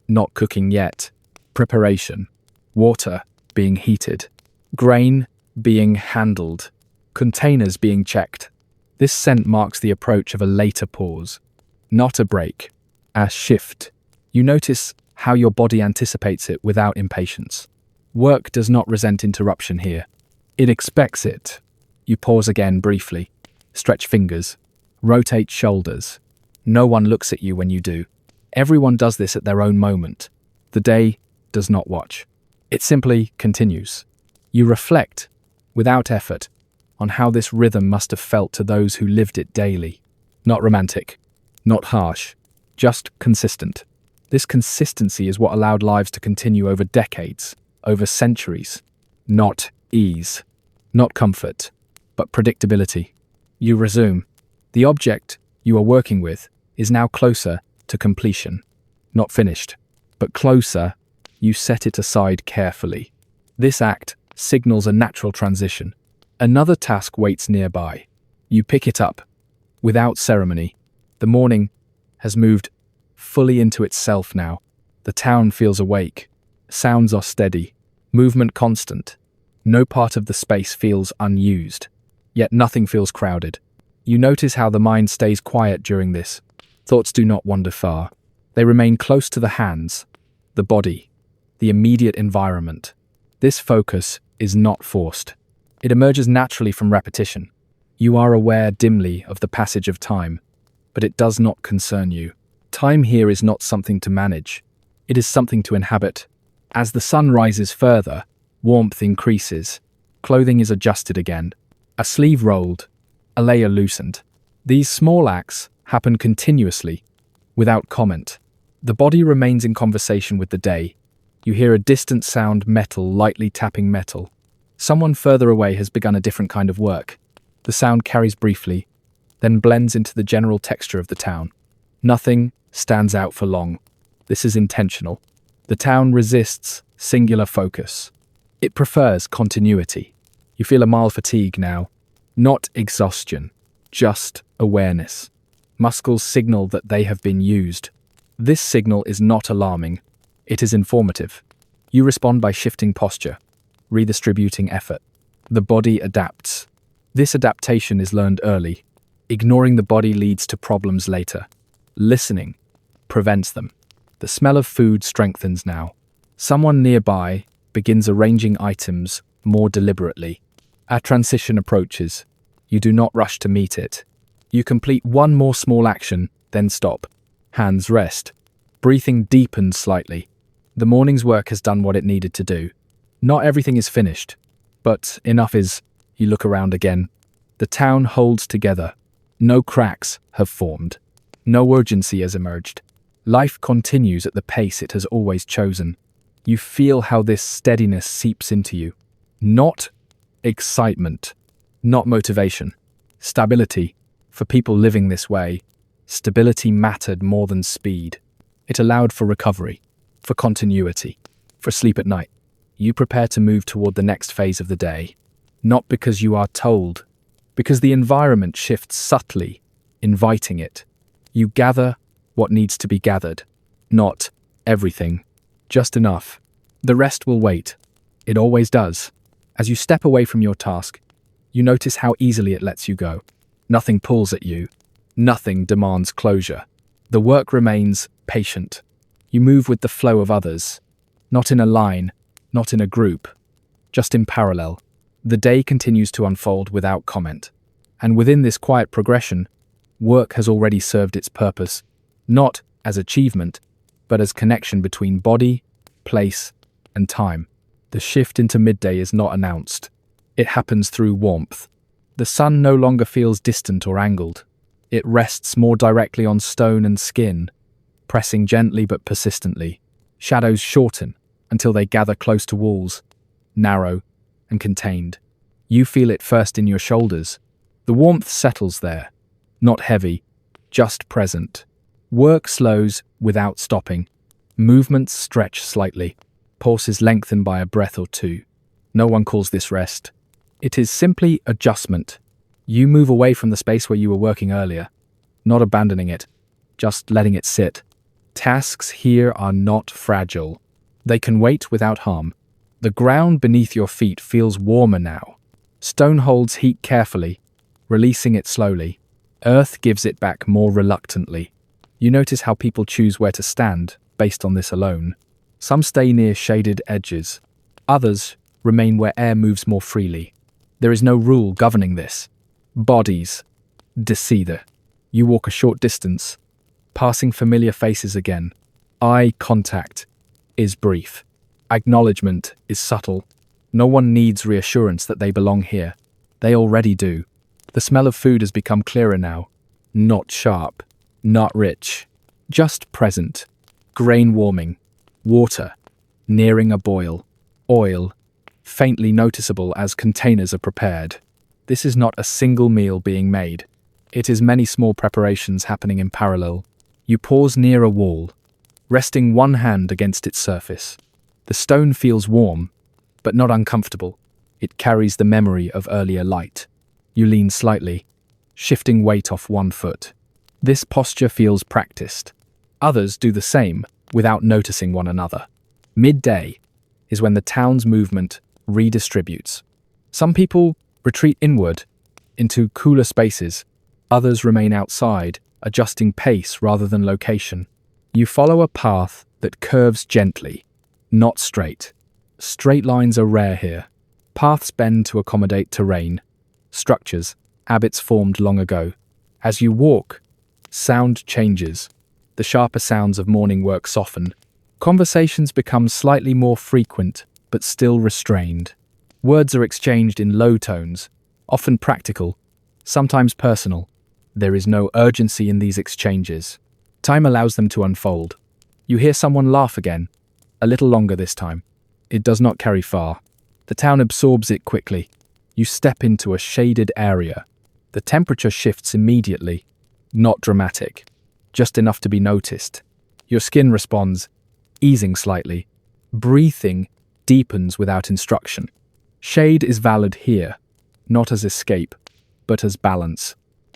not cooking yet. Preparation. Water being heated. Grain being handled. Containers being checked. This scent marks the approach of a later pause. Not a break. A shift. You notice how your body anticipates it without impatience. Work does not resent interruption here. It expects it. You pause again briefly, stretch fingers, rotate shoulders. No one looks at you when you do. Everyone does this at their own moment. The day does not watch. It simply continues. You reflect, without effort, on how this rhythm must have felt to those who lived it daily. Not romantic, not harsh, just consistent. This consistency is what allowed lives to continue over decades, over centuries. Not ease, not comfort, but predictability. You resume. The object you are working with is now closer to completion. Not finished, but closer. You set it aside carefully. This act signals a natural transition. Another task waits nearby. You pick it up, without ceremony. The morning has moved fully into itself now. The town feels awake. Sounds are steady, movement constant. No part of the space feels unused, yet nothing feels crowded. You notice how the mind stays quiet during this. Thoughts do not wander far. They remain close to the hands, the body, the immediate environment. This focus is not forced. It emerges naturally from repetition. You are aware dimly of the passage of time, but it does not concern you. Time here is not something to manage. It is something to inhabit. As the sun rises further, warmth increases. Clothing is adjusted again. A sleeve rolled, a layer loosened. These small acts happen continuously, without comment. The body remains in conversation with the day. You hear a distant sound, metal lightly tapping metal. Someone further away has begun a different kind of work. The sound carries briefly, then blends into the general texture of the town. Nothing stands out for long. This is intentional. The town resists singular focus. It prefers continuity. You feel a mild fatigue now. Not exhaustion, just awareness. Muscles signal that they have been used. This signal is not alarming. It is informative. You respond by shifting posture, redistributing effort. The body adapts. This adaptation is learned early. Ignoring the body leads to problems later. Listening prevents them. The smell of food strengthens now. Someone nearby begins arranging items more deliberately. A transition approaches. You do not rush to meet it. You complete one more small action, then stop. Hands rest. Breathing deepens slightly. The morning's work has done what it needed to do. Not everything is finished, but enough is. You look around again. The town holds together. No cracks have formed. No urgency has emerged. Life continues at the pace it has always chosen. You feel how this steadiness seeps into you. Not excitement, not motivation. Stability. For people living this way, stability mattered more than speed. It allowed for recovery, for continuity, for sleep at night. You prepare to move toward the next phase of the day. Not because you are told, because the environment shifts subtly, inviting it. You gather what needs to be gathered. Not everything, just enough. The rest will wait. It always does. As you step away from your task, you notice how easily it lets you go. Nothing pulls at you. Nothing demands closure. The work remains patient. You move with the flow of others. Not in a line, not in a group, just in parallel. The day continues to unfold without comment. And within this quiet progression, work has already served its purpose, not as achievement, but as connection between body, place, and time. The shift into midday is not announced. It happens through warmth. The sun no longer feels distant or angled. It rests more directly on stone and skin, pressing gently but persistently. Shadows shorten until they gather close to walls, narrow and contained. You feel it first in your shoulders. The warmth settles there, not heavy, just present. Work slows without stopping. Movements stretch slightly. Pulses lengthen by a breath or two. No one calls this rest. It is simply adjustment. You move away from the space where you were working earlier, not abandoning it, just letting it sit. Tasks here are not fragile. They can wait without harm. The ground beneath your feet feels warmer now. Stone holds heat carefully, releasing it slowly. Earth gives it back more reluctantly. You notice how people choose where to stand based on this alone. Some stay near shaded edges. Others remain where air moves more freely. There is no rule governing this. Bodies decide. You walk a short distance, passing familiar faces again. Eye contact is brief. Acknowledgement is subtle. No one needs reassurance that they belong here. They already do. The smell of food has become clearer now. Not sharp, not rich, just present. Grain warming, water, nearing a boil, oil, faintly noticeable as containers are prepared. This is not a single meal being made. It is many small preparations happening in parallel. You pause near a wall, resting one hand against its surface. The stone feels warm, but not uncomfortable. It carries the memory of earlier light. You lean slightly, shifting weight off one foot. This posture feels practiced. Others do the same without noticing one another. Midday is when the town's movement redistributes. Some people retreat inward into cooler spaces. Others remain outside, adjusting pace rather than location. You follow a path that curves gently, not straight. Straight lines are rare here. Paths bend to accommodate terrain, structures, habits formed long ago. As you walk, sound changes. The sharper sounds of morning work soften. Conversations become slightly more frequent, but still restrained. Words are exchanged in low tones, often practical, sometimes personal. There is no urgency in these exchanges. Time allows them to unfold. You hear someone laugh again, a little longer this time. It does not carry far. The town absorbs it quickly. You step into a shaded area. The temperature shifts immediately. Not dramatic, just enough to be noticed. Your skin responds, easing slightly. Breathing deepens without instruction. Shade is valid here, not as escape, but as balance.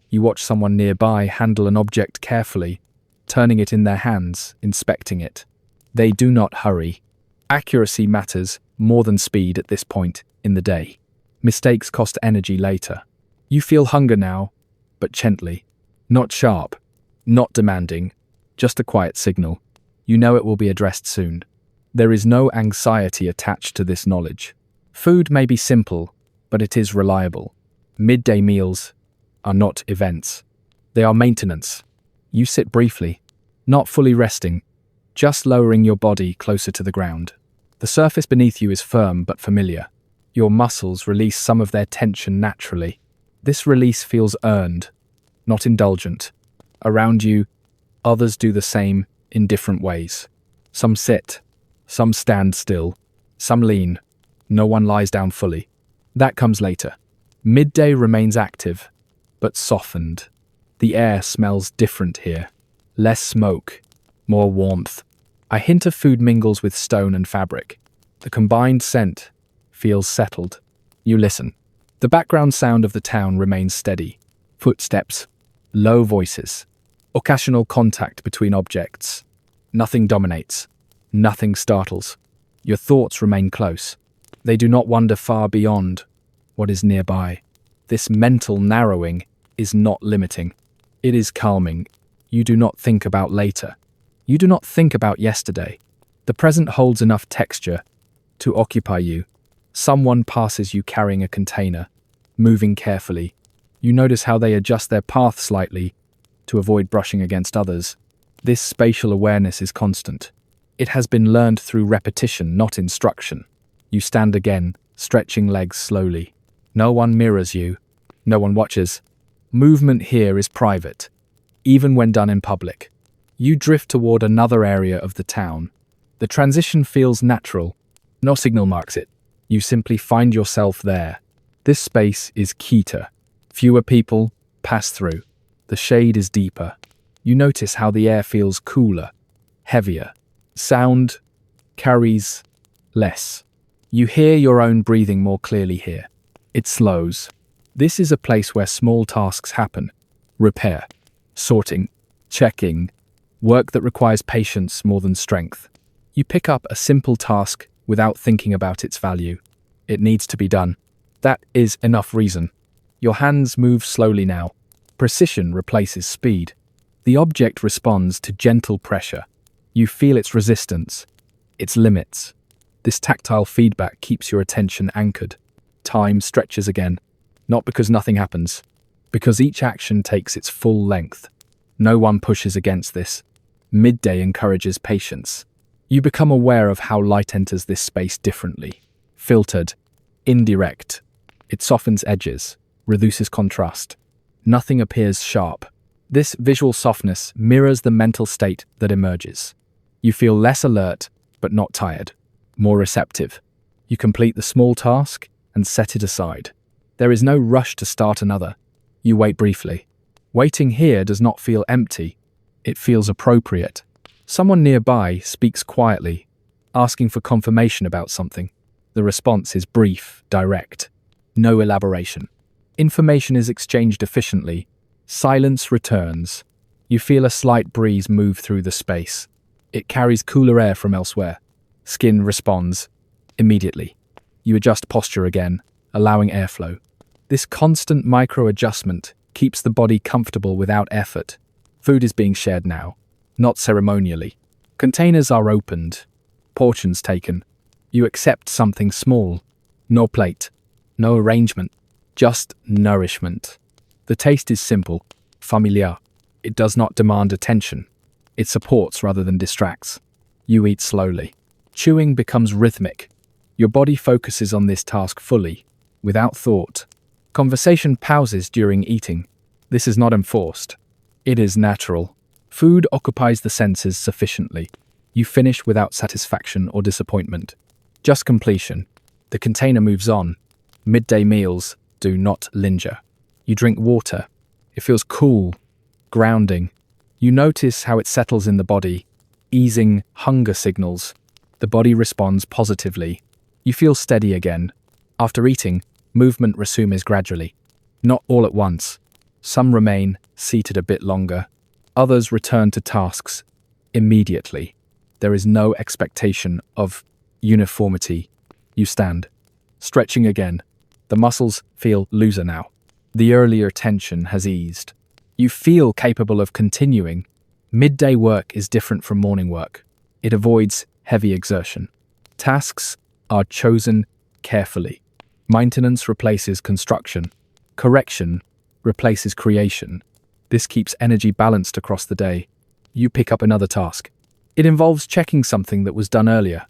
You watch someone nearby handle an object carefully, turning it in their hands, inspecting it. They do not hurry. Accuracy matters more than speed at this point in the day. Mistakes cost energy later. You feel hunger now, but gently. Not sharp, not demanding, just a quiet signal. You know it will be addressed soon. There is no anxiety attached to this knowledge. Food may be simple, but it is reliable. Midday meals are not events. They are maintenance. You sit briefly, not fully resting, just lowering your body closer to the ground. The surface beneath you is firm but familiar. Your muscles release some of their tension naturally. This release feels earned, not indulgent. Around you, others do the same in different ways. Some sit, some stand still, some lean. No one lies down fully. That comes later. Midday remains active, but softened. The air smells different here. Less smoke, more warmth. A hint of food mingles with stone and fabric. The combined scent feels settled. You listen. The background sound of the town remains steady. Footsteps, low voices, occasional contact between objects. Nothing dominates. Nothing startles. Your thoughts remain close. They do not wander far beyond what is nearby. This mental narrowing is not limiting. It is calming. You do not think about later. You do not think about yesterday. The present holds enough texture to occupy you. Someone passes you carrying a container, moving carefully. You notice how they adjust their path slightly to avoid brushing against others. This spatial awareness is constant. It has been learned through repetition, not instruction. You stand again, stretching legs slowly. No one mirrors you. No one watches. Movement here is private, even when done in public. You drift toward another area of the town. The transition feels natural. No signal marks it. You simply find yourself there. This space is quieter. Fewer people pass through. The shade is deeper. You notice how the air feels cooler, heavier. Sound carries less. You hear your own breathing more clearly here. It slows. This is a place where small tasks happen. Repair, sorting, checking, work that requires patience more than strength. You pick up a simple task without thinking about its value. It needs to be done. That is enough reason. Your hands move slowly now. Precision replaces speed. The object responds to gentle pressure. You feel its resistance, its limits. This tactile feedback keeps your attention anchored. Time stretches again, not because nothing happens, because each action takes its full length. No one pushes against this. Midday encourages patience. You become aware of how light enters this space differently. Filtered, indirect. It softens edges, reduces contrast. Nothing appears sharp. This visual softness mirrors the mental state that emerges. You feel less alert, but not tired. More receptive. You complete the small task and set it aside. There is no rush to start another. You wait briefly. Waiting here does not feel empty. It feels appropriate. Someone nearby speaks quietly, asking for confirmation about something. The response is brief, direct. No elaboration. Information is exchanged efficiently. Silence returns. You feel a slight breeze move through the space. It carries cooler air from elsewhere. Skin responds immediately. You adjust posture again, allowing airflow. This constant micro-adjustment keeps the body comfortable without effort. Food is being shared now, not ceremonially. Containers are opened, portions taken. You accept something small. No plate, no arrangement, just nourishment. The taste is simple, familiar. It does not demand attention. It supports rather than distracts. You eat slowly. Chewing becomes rhythmic. Your body focuses on this task fully, without thought. Conversation pauses during eating. This is not enforced. It is natural. Food occupies the senses sufficiently. You finish without satisfaction or disappointment. Just completion. The container moves on. Midday meals do not linger. You drink water. It feels cool, grounding. You notice how it settles in the body, easing hunger signals. The body responds positively. You feel steady again. After eating, movement resumes gradually. Not all at once. Some remain seated a bit longer. Others return to tasks immediately. There is no expectation of uniformity. You stand, stretching again. The muscles feel looser now. The earlier tension has eased. You feel capable of continuing. Midday work is different from morning work. It avoids heavy exertion. Tasks are chosen carefully. Maintenance replaces construction. Correction replaces creation. This keeps energy balanced across the day. You pick up another task. It involves checking something that was done earlier,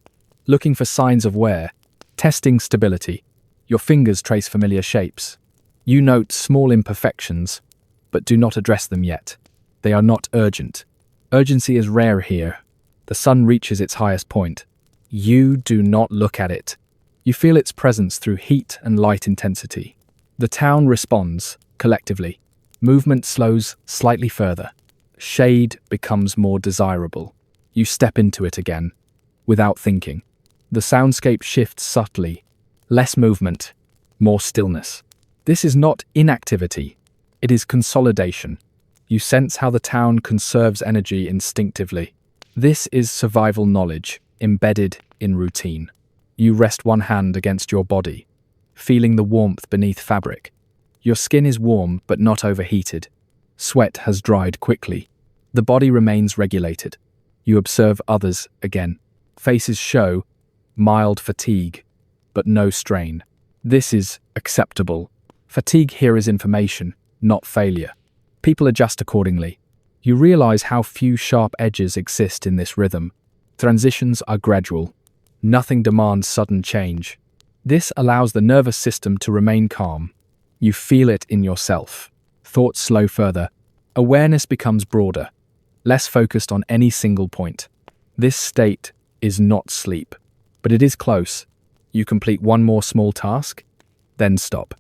looking for signs of wear, testing stability. Your fingers trace familiar shapes. You note small imperfections, but do not address them yet. They are not urgent. Urgency is rare here. The sun reaches its highest point. You do not look at it. You feel its presence through heat and light intensity. The town responds, collectively. Movement slows slightly further. Shade becomes more desirable. You step into it again, without thinking. The soundscape shifts subtly. Less movement, more stillness. This is not inactivity. It is consolidation. You sense how the town conserves energy instinctively. This is survival knowledge, embedded in routine. You rest one hand against your body, feeling the warmth beneath fabric. Your skin is warm but not overheated. Sweat has dried quickly. The body remains regulated. You observe others again. Faces show mild fatigue, but no strain. This is acceptable. Fatigue here is information, not failure. People adjust accordingly. You realize how few sharp edges exist in this rhythm. Transitions are gradual. Nothing demands sudden change. This allows the nervous system to remain calm. You feel it in yourself. Thoughts slow further. Awareness becomes broader, less focused on any single point. This state is not sleep, but it is close. You complete one more small task, then stop.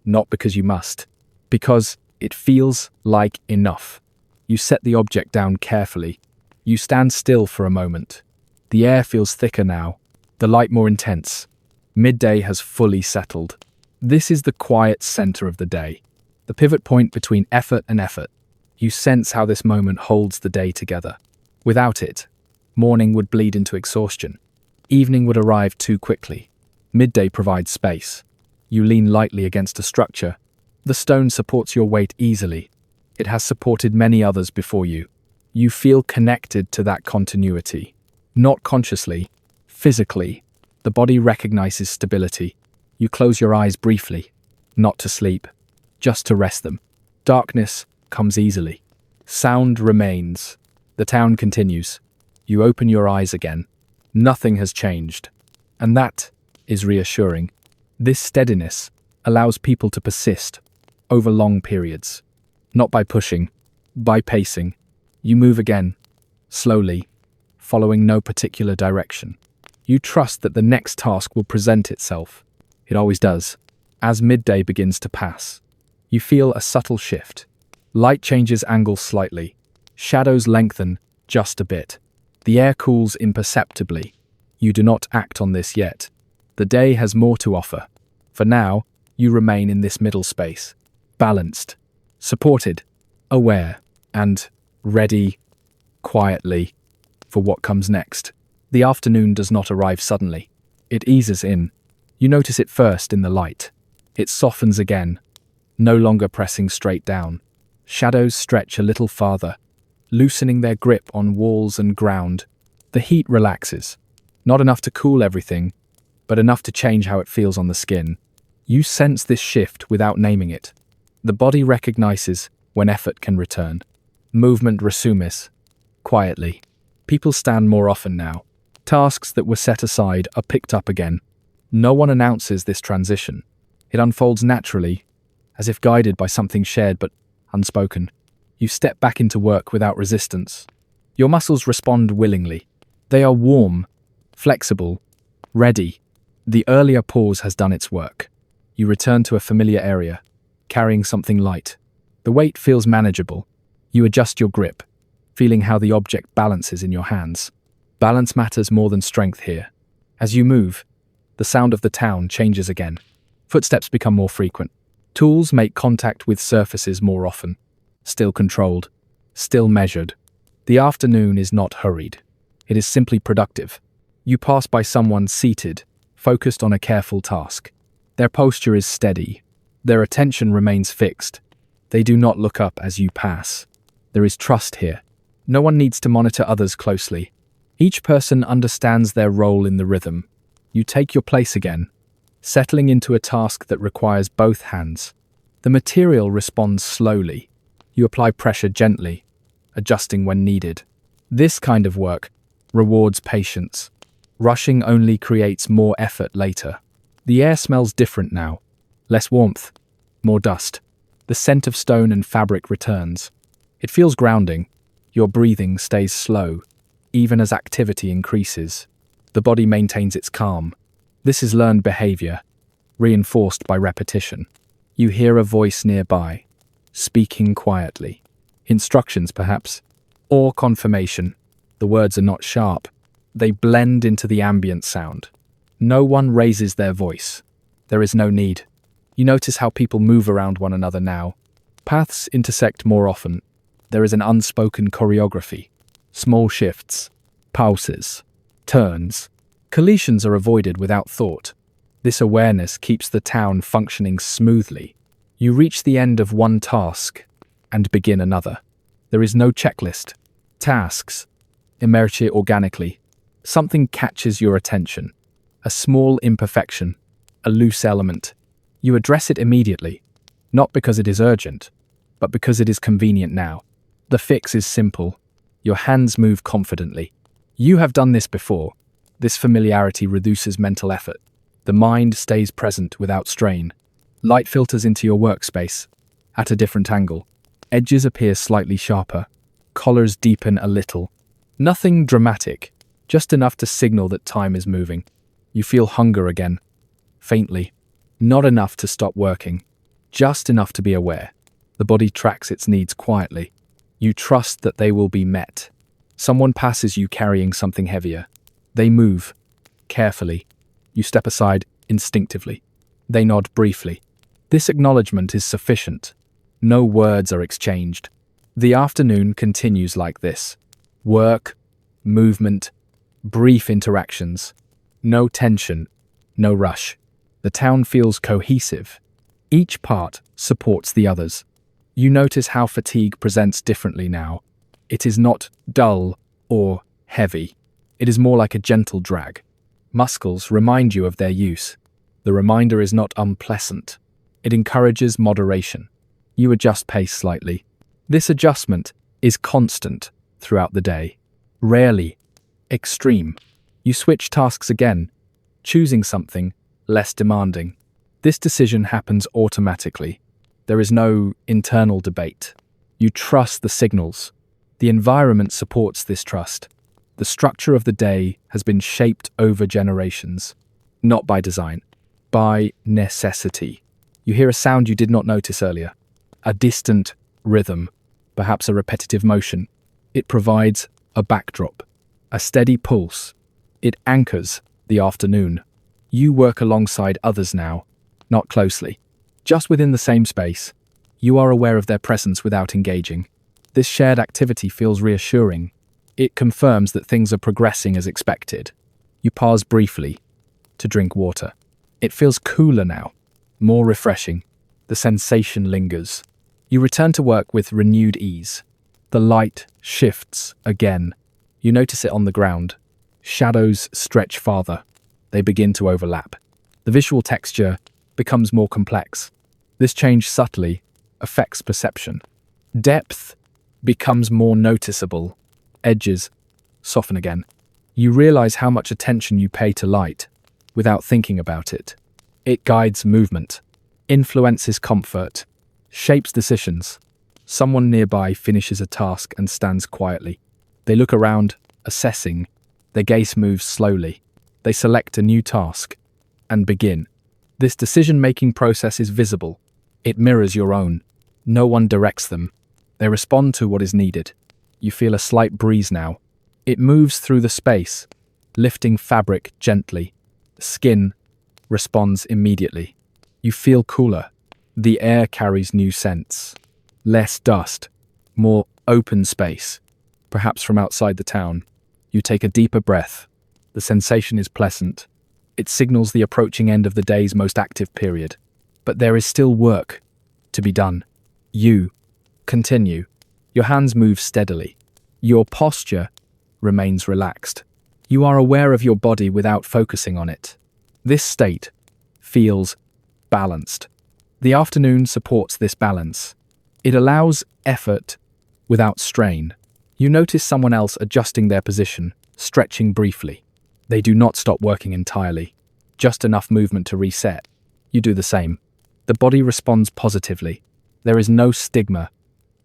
Not because you must, because it feels like enough. You set the object down carefully. You stand still for a moment. The air feels thicker now, the light more intense. Midday has fully settled. This is the quiet center of the day, the pivot point between effort and effort. You sense how this moment holds the day together. Without it, morning would bleed into exhaustion. Evening would arrive too quickly. Midday provides space. You lean lightly against a structure. The stone supports your weight easily. It has supported many others before you. You feel connected to that continuity. Not consciously, physically. The body recognizes stability. You close your eyes briefly, not to sleep, just to rest them. Darkness comes easily. Sound remains. The town continues. You open your eyes again. Nothing has changed. And that is reassuring. This steadiness allows people to persist over long periods. Not by pushing, by pacing. You move again, slowly, following no particular direction. You trust that the next task will present itself. It always does. As midday begins to pass, you feel a subtle shift. Light changes angle slightly. Shadows lengthen just a bit. The air cools imperceptibly. You do not act on this yet. The day has more to offer. For now, you remain in this middle space, balanced, supported, aware, and ready, quietly, for what comes next. The afternoon does not arrive suddenly. It eases in. You notice it first in the light. It softens again, no longer pressing straight down. Shadows stretch a little farther, loosening their grip on walls and ground. The heat relaxes, not enough to cool everything, but enough to change how it feels on the skin. You sense this shift without naming it. The body recognizes when effort can return. Movement resumes, quietly. People stand more often now. Tasks that were set aside are picked up again. No one announces this transition. It unfolds naturally, as if guided by something shared but unspoken. You step back into work without resistance. Your muscles respond willingly. They are warm, flexible, ready. The earlier pause has done its work. You return to a familiar area, carrying something light. The weight feels manageable. You adjust your grip, feeling how the object balances in your hands. Balance matters more than strength here. As you move, the sound of the town changes again. Footsteps become more frequent. Tools make contact with surfaces more often. Still controlled, still measured. The afternoon is not hurried. It is simply productive. You pass by someone seated, focused on a careful task. Their posture is steady. Their attention remains fixed. They do not look up as you pass. There is trust here. No one needs to monitor others closely. Each person understands their role in the rhythm. You take your place again, settling into a task that requires both hands. The material responds slowly. You apply pressure gently, adjusting when needed. This kind of work rewards patience. Rushing only creates more effort later. The air smells different now. Less warmth, more dust. The scent of stone and fabric returns. It feels grounding. Your breathing stays slow, even as activity increases. The body maintains its calm. This is learned behavior, reinforced by repetition. You hear a voice nearby, speaking quietly. Instructions, perhaps, or confirmation. The words are not sharp. They blend into the ambient sound. No one raises their voice. There is no need. You notice how people move around one another now. Paths intersect more often. There is an unspoken choreography. Small shifts, pauses, turns. Collisions are avoided without thought. This awareness keeps the town functioning smoothly. You reach the end of one task and begin another. There is no checklist. Tasks emerge organically. Something catches your attention. A small imperfection, a loose element. You address it immediately, not because it is urgent, but because it is convenient now. The fix is simple. Your hands move confidently. You have done this before. This familiarity reduces mental effort. The mind stays present without strain. Light filters into your workspace at a different angle. Edges appear slightly sharper. Collars deepen a little. Nothing dramatic, just enough to signal that time is moving. You feel hunger again, faintly. Not enough to stop working, just enough to be aware. The body tracks its needs quietly. You trust that they will be met. Someone passes you carrying something heavier. They move, carefully. You step aside instinctively. They nod briefly. This acknowledgement is sufficient. No words are exchanged. The afternoon continues like this. Work, movement, brief interactions. No tension, no rush. The town feels cohesive. Each part supports the others. You notice how fatigue presents differently now. It is not dull or heavy. It is more like a gentle drag. muscles remind you of their use. The reminder is not unpleasant. It encourages moderation. You adjust pace slightly. This adjustment is constant throughout the day, rarely extreme. You switch tasks again, choosing something less demanding. This decision happens automatically. There is no internal debate. You trust the signals. The environment supports this trust. The structure of the day has been shaped over generations, not by design, by necessity. You hear a sound you did not notice earlier, a distant rhythm, perhaps a repetitive motion. It provides a backdrop, a steady pulse. It anchors the afternoon. You work alongside others now, not closely, just within the same space. You are aware of their presence without engaging. This shared activity feels reassuring. It confirms that things are progressing as expected. You pause briefly to drink water. It feels cooler now, more refreshing. The sensation lingers. You return to work with renewed ease. The light shifts again. You notice it on the ground. Shadows stretch farther. They begin to overlap. The visual texture becomes more complex. This change subtly affects perception. Depth becomes more noticeable. Edges soften again. You realize how much attention you pay to light without thinking about it. It guides movement, influences comfort, shapes decisions. Someone nearby finishes a task and stands quietly. They look around, assessing. Their gaze moves slowly. They select a new task and begin. This decision-making process is visible. It mirrors your own. No one directs them. They respond to what is needed. You feel a slight breeze now. It moves through the space, lifting fabric gently. Skin responds immediately. You feel cooler. The air carries new scents. Less dust, more open space, perhaps from outside the town. You take a deeper breath. The sensation is pleasant. It signals the approaching end of the day's most active period. But there is still work to be done. You continue. Your hands move steadily. Your posture remains relaxed. You are aware of your body without focusing on it. This state feels balanced. The afternoon supports this balance. It allows effort without strain. You notice someone else adjusting their position, stretching briefly. They do not stop working entirely, just enough movement to reset. You do the same. The body responds positively. There is no stigma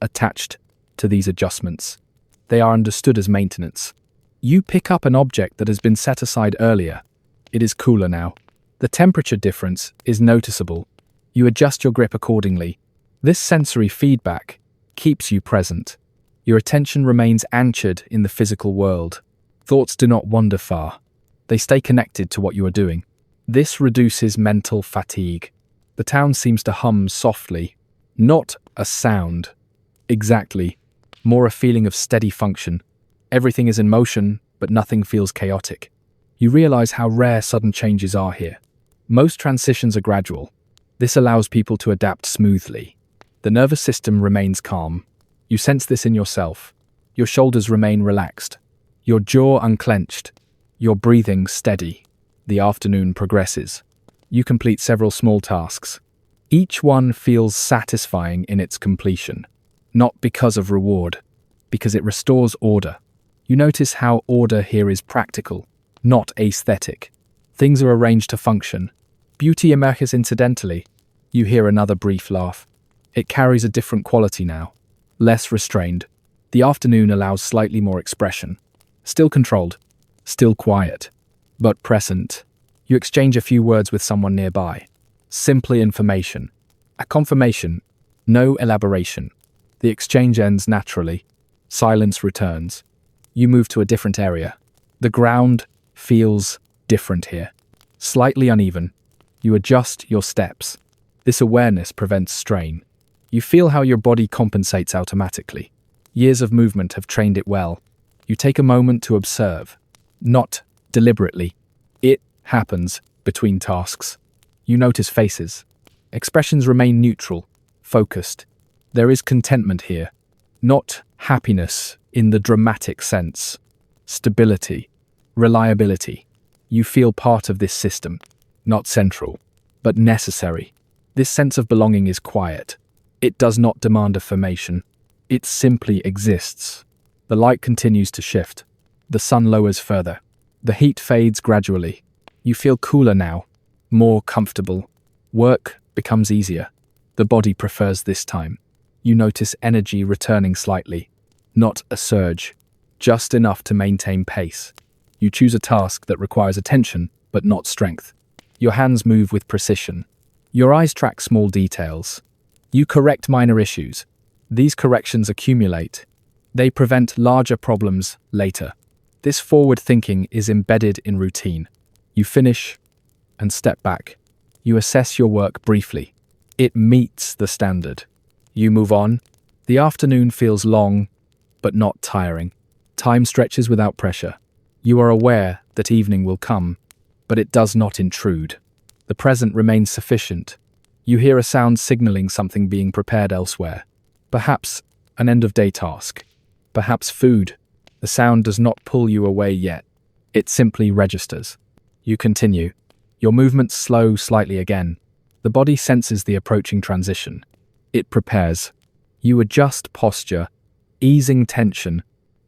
attached to these adjustments. They are understood as maintenance. You pick up an object that has been set aside earlier. It is cooler now. The temperature difference is noticeable. You adjust your grip accordingly. This sensory feedback keeps you present. Your attention remains anchored in the physical world. Thoughts do not wander far. They stay connected to what you are doing. This reduces mental fatigue. The town seems to hum softly, not a sound. Exactly. More a feeling of steady function. Everything is in motion, but nothing feels chaotic. You realize how rare sudden changes are here. Most transitions are gradual. This allows people to adapt smoothly. The nervous system remains calm. You sense this in yourself. Your shoulders remain relaxed. Your jaw unclenched. Your breathing steady. The afternoon progresses. You complete several small tasks. Each one feels satisfying in its completion. Not because of reward, because it restores order. You notice how order here is practical, not aesthetic. Things are arranged to function. Beauty emerges incidentally. You hear another brief laugh. It carries a different quality now. Less restrained. The afternoon allows slightly more expression. Still controlled. Still quiet. But present. You exchange a few words with someone nearby. Simply information. A confirmation. No elaboration. The exchange ends naturally. Silence returns. You move to a different area. The ground feels different here. Slightly uneven. You adjust your steps. This awareness prevents strain. You feel how your body compensates automatically. Years of movement have trained it well. You take a moment to observe. Not deliberately. It happens between tasks. You notice faces. Expressions remain neutral, focused. There is contentment here. Not happiness in the dramatic sense. Stability. Reliability. You feel part of this system, not central, but necessary. This sense of belonging is quiet. It does not demand affirmation. It simply exists. The light continues to shift. The sun lowers further. The heat fades gradually. You feel cooler now, more comfortable. Work becomes easier. The body prefers this time. You notice energy returning slightly. Not a surge, just enough to maintain pace. You choose a task that requires attention, but not strength. Your hands move with precision. Your eyes track small details. You correct minor issues. These corrections accumulate. They prevent larger problems later. This forward thinking is embedded in routine. You finish and step back. You assess your work briefly. It meets the standard. You move on. The afternoon feels long, but not tiring. Time stretches without pressure. You are aware that evening will come, but it does not intrude. The present remains sufficient. You hear a sound signaling something being prepared elsewhere. Perhaps an end-of-day task. Perhaps food. The sound does not pull you away yet. It simply registers. You continue. Your movements slow slightly again. The body senses the approaching transition. It prepares. You adjust posture, easing tension.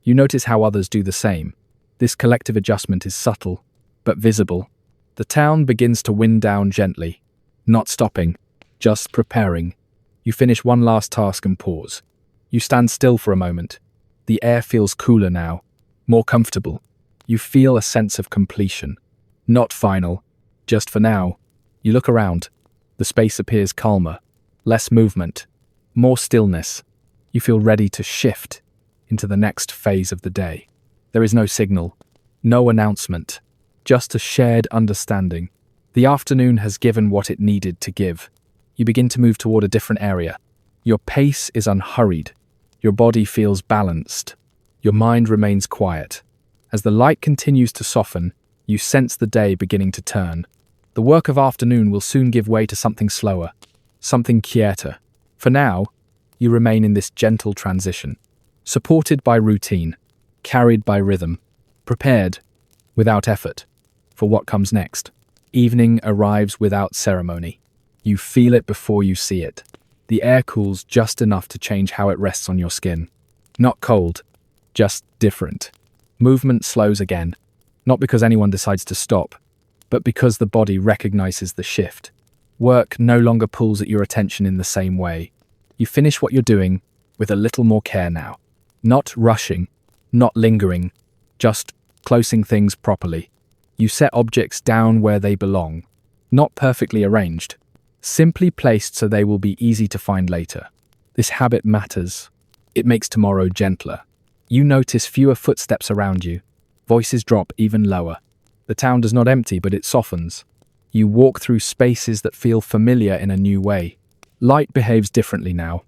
You notice how others do the same. This collective adjustment is subtle, but visible. The town begins to wind down gently, not stopping, just preparing. You finish one last task and pause. You stand still for a moment. The air feels cooler now, more comfortable. You feel a sense of completion. Not final, just for now. You look around. The space appears calmer, less movement, more stillness. You feel ready to shift into the next phase of the day. There is no signal, no announcement, just a shared understanding. The afternoon has given what it needed to give. You begin to move toward a different area. Your pace is unhurried. Your body feels balanced. Your mind remains quiet. As the light continues to soften, you sense the day beginning to turn. The work of afternoon will soon give way to something slower, something quieter. For now, you remain in this gentle transition, supported by routine, carried by rhythm, prepared, without effort, for what comes next. Evening arrives without ceremony. You feel it before you see it. The air cools just enough to change how it rests on your skin. Not cold, just different. Movement slows again, not because anyone decides to stop, but because the body recognizes the shift. Work no longer pulls at your attention in the same way. You finish what you're doing with a little more care now. Not rushing, not lingering, just closing things properly. You set objects down where they belong, not perfectly arranged, simply placed so they will be easy to find later. This habit matters. It makes tomorrow gentler. You notice fewer footsteps around you. Voices drop even lower. The town does not empty, but it softens. You walk through spaces that feel familiar in a new way. Light behaves differently now.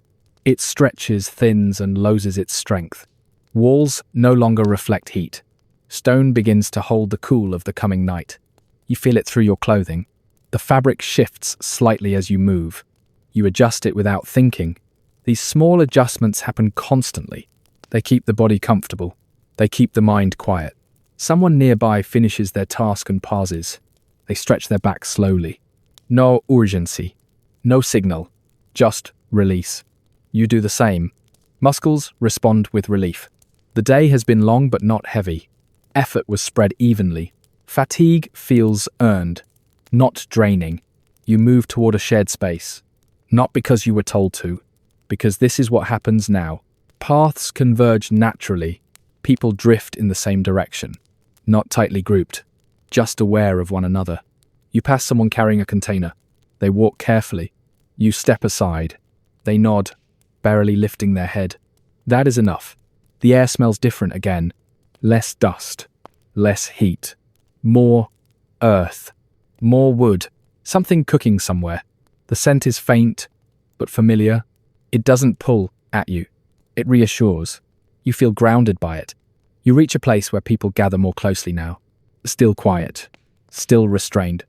It stretches, thins, and loses its strength. Walls no longer reflect heat. Stone begins to hold the cool of the coming night. You feel it through your clothing. The fabric shifts slightly as you move. You adjust it without thinking. These small adjustments happen constantly. They keep the body comfortable. They keep the mind quiet. Someone nearby finishes their task and pauses. They stretch their back slowly. No urgency. No signal. Just release. You do the same. Muscles respond with relief. The day has been long but not heavy. Effort was spread evenly. Fatigue feels earned, not draining. You move toward a shared space. Not because you were told to, because this is what happens now. Paths converge naturally. People drift in the same direction. Not tightly grouped, just aware of one another. You pass someone carrying a container. They walk carefully. You step aside. They nod, barely lifting their head. That is enough. The air smells different again. Less dust, less heat, more earth, more wood, something cooking somewhere. The scent is faint, but familiar. It doesn't pull at you. It reassures. You feel grounded by it. You reach a place where people gather more closely now. Still quiet, still restrained,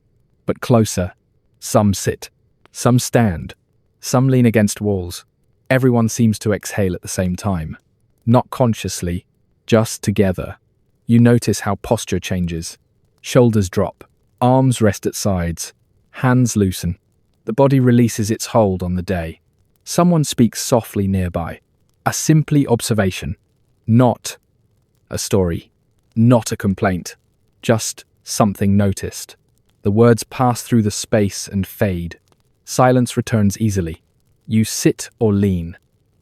but closer. Some sit, some stand, some lean against walls. Everyone seems to exhale at the same time. Not consciously, just together. You notice how posture changes. Shoulders drop, arms rest at sides, hands loosen. The body releases its hold on the day. Someone speaks softly nearby. A simply observation, not a story, not a complaint, just something noticed. The words pass through the space and fade. Silence returns easily. You sit or lean,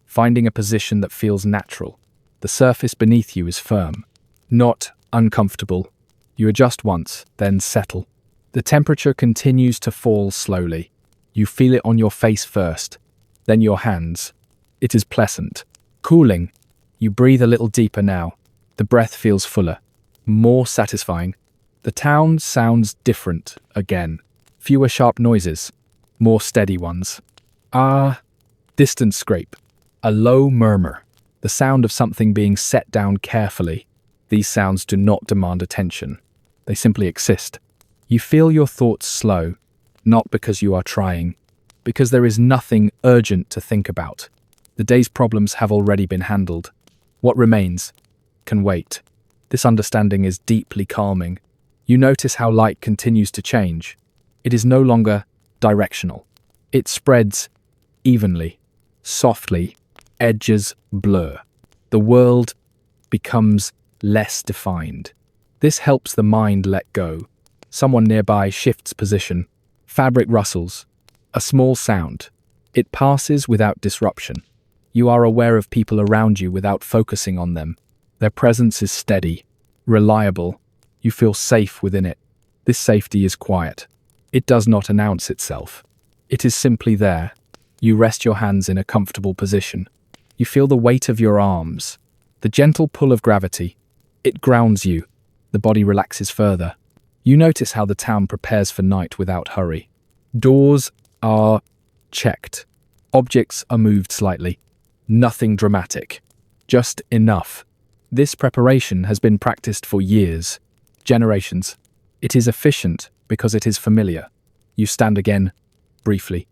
finding a position that feels natural. The surface beneath you is firm, not uncomfortable. You adjust once, then settle. The temperature continues to fall slowly. You feel it on your face first, then your hands. It is pleasant, cooling. You breathe a little deeper now. The breath feels fuller, more satisfying. The town sounds different again. Fewer sharp noises, more steady ones. Distant scrape. A low murmur. The sound of something being set down carefully. These sounds do not demand attention. They simply exist. You feel your thoughts slow, not because you are trying, because there is nothing urgent to think about. The day's problems have already been handled. What remains can wait. This understanding is deeply calming. You notice how light continues to change. It is no longer directional. It spreads evenly, softly, edges blur. The world becomes less defined. This helps the mind let go. Someone nearby shifts position. Fabric rustles. A small sound. It passes without disruption. You are aware of people around you without focusing on them. Their presence is steady, reliable. You feel safe within it. This safety is quiet. It does not announce itself. It is simply there. You rest your hands in a comfortable position. You feel the weight of your arms, the gentle pull of gravity. It grounds you. The body relaxes further. You notice how the town prepares for night without hurry. Doors are checked. Objects are moved slightly. Nothing dramatic. Just enough. This preparation has been practiced for years, generations. It is efficient because it is familiar. You stand again, briefly.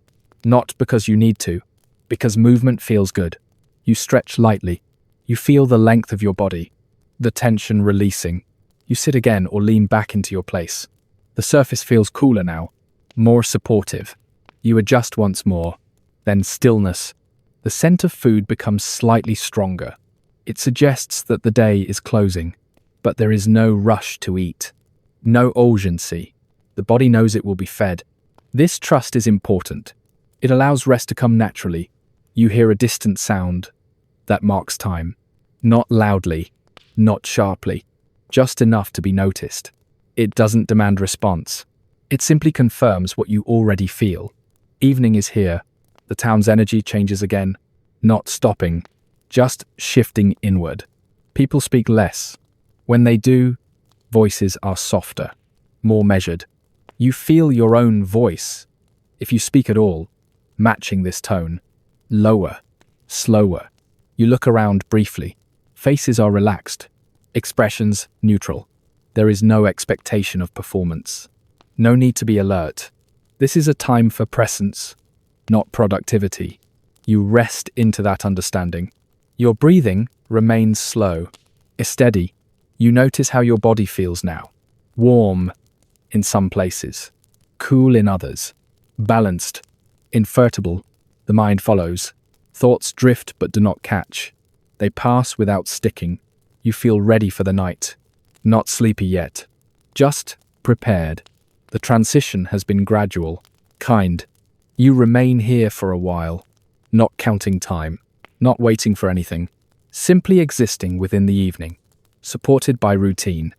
Not because you need to, because movement feels good. You stretch lightly. You feel the length of your body, the tension releasing. You sit again or lean back into your place. The surface feels cooler now, more supportive. You adjust once more, then stillness. The scent of food becomes slightly stronger. It suggests that the day is closing, but there is no rush to eat. No urgency. The body knows it will be fed. This trust is important. It allows rest to come naturally. You hear a distant sound that marks time. Not loudly, not sharply, just enough to be noticed. It doesn't demand response. It simply confirms what you already feel. Evening is here. The town's energy changes again, not stopping, just shifting inward. People speak less. When they do, voices are softer, more measured. You feel your own voice, if you speak at all, matching this tone. Lower, slower. You look around briefly. Faces are relaxed, expressions neutral. There is no expectation of performance. No need to be alert. This is a time for presence, not productivity. You rest into that understanding. Your breathing remains slow, steady. You notice how your body feels now. Warm in some places, cool in others, balanced, infertile. The mind follows. Thoughts drift but do not catch. They pass without sticking. You feel ready for the night. Not sleepy yet, just prepared. The transition has been gradual, kind. You remain here for a while, not counting time, not waiting for anything, simply existing within the evening, supported by routine,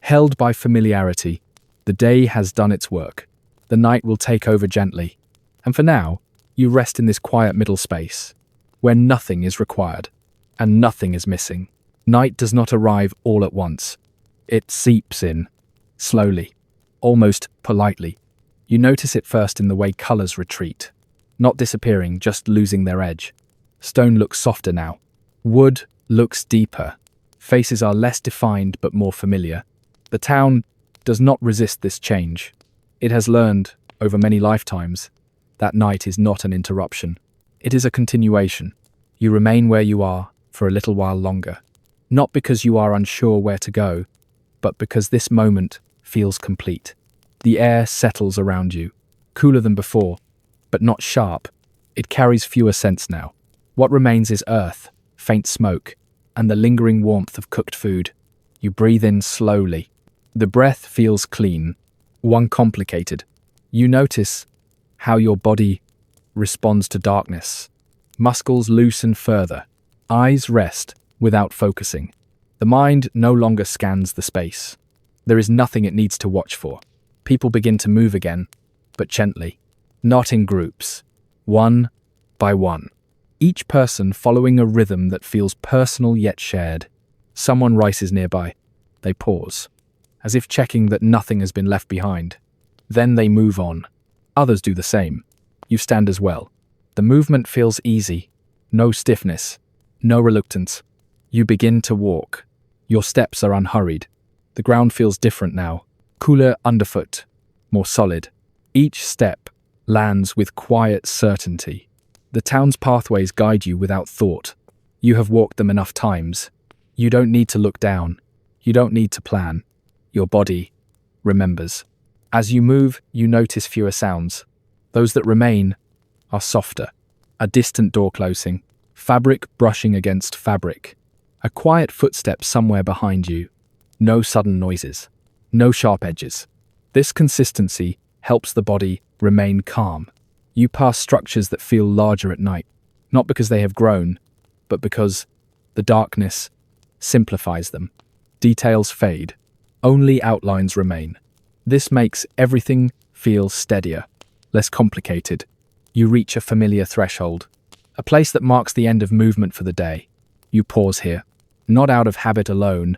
held by familiarity. The day has done its work. The night will take over gently. And for now, you rest in this quiet middle space, where nothing is required and nothing is missing. Night does not arrive all at once. It seeps in, slowly, almost politely. You notice it first in the way colors retreat, not disappearing, just losing their edge. Stone looks softer now. Wood looks deeper. Faces are less defined but more familiar. The town does not resist this change. It has learned, over many lifetimes, that night is not an interruption. It is a continuation. You remain where you are for a little while longer, not because you are unsure where to go, but because this moment feels complete. The air settles around you, cooler than before, but not sharp. It carries fewer scents now. What remains is earth, faint smoke, and the lingering warmth of cooked food. You breathe in slowly. The breath feels clean, uncomplicated. You notice how your body responds to darkness. Muscles loosen further. Eyes rest without focusing. The mind no longer scans the space. There is nothing it needs to watch for. People begin to move again, but gently, not in groups, one by one. Each person following a rhythm that feels personal yet shared. Someone rises nearby. They pause, as if checking that nothing has been left behind. Then they move on. Others do the same. You stand as well. The movement feels easy. No stiffness. No reluctance. You begin to walk. Your steps are unhurried. The ground feels different now. Cooler underfoot. More solid. Each step lands with quiet certainty. The town's pathways guide you without thought. You have walked them enough times. You don't need to look down. You don't need to plan. Your body remembers. As you move, you notice fewer sounds. Those that remain are softer. A distant door closing. Fabric brushing against fabric. A quiet footstep somewhere behind you. No sudden noises. No sharp edges. This consistency helps the body remain calm. You pass structures that feel larger at night, not because they have grown, but because the darkness simplifies them. Details fade. Only outlines remain. This makes everything feel steadier, less complicated. You reach a familiar threshold, a place that marks the end of movement for the day. You pause here, not out of habit alone,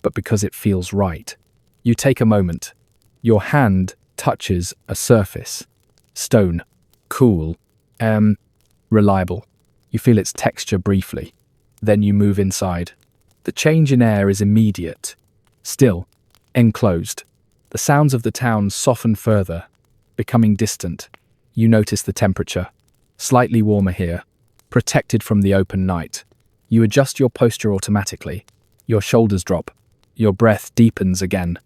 but because it feels right. You take a moment. Your hand touches a surface. Stone. Cool. Reliable. You feel its texture briefly. Then you move inside. The change in air is immediate. Still, enclosed. The sounds of the town soften further, becoming distant. You notice the temperature. Slightly warmer here, protected from the open night. You adjust your posture automatically. Your shoulders drop. Your breath deepens again.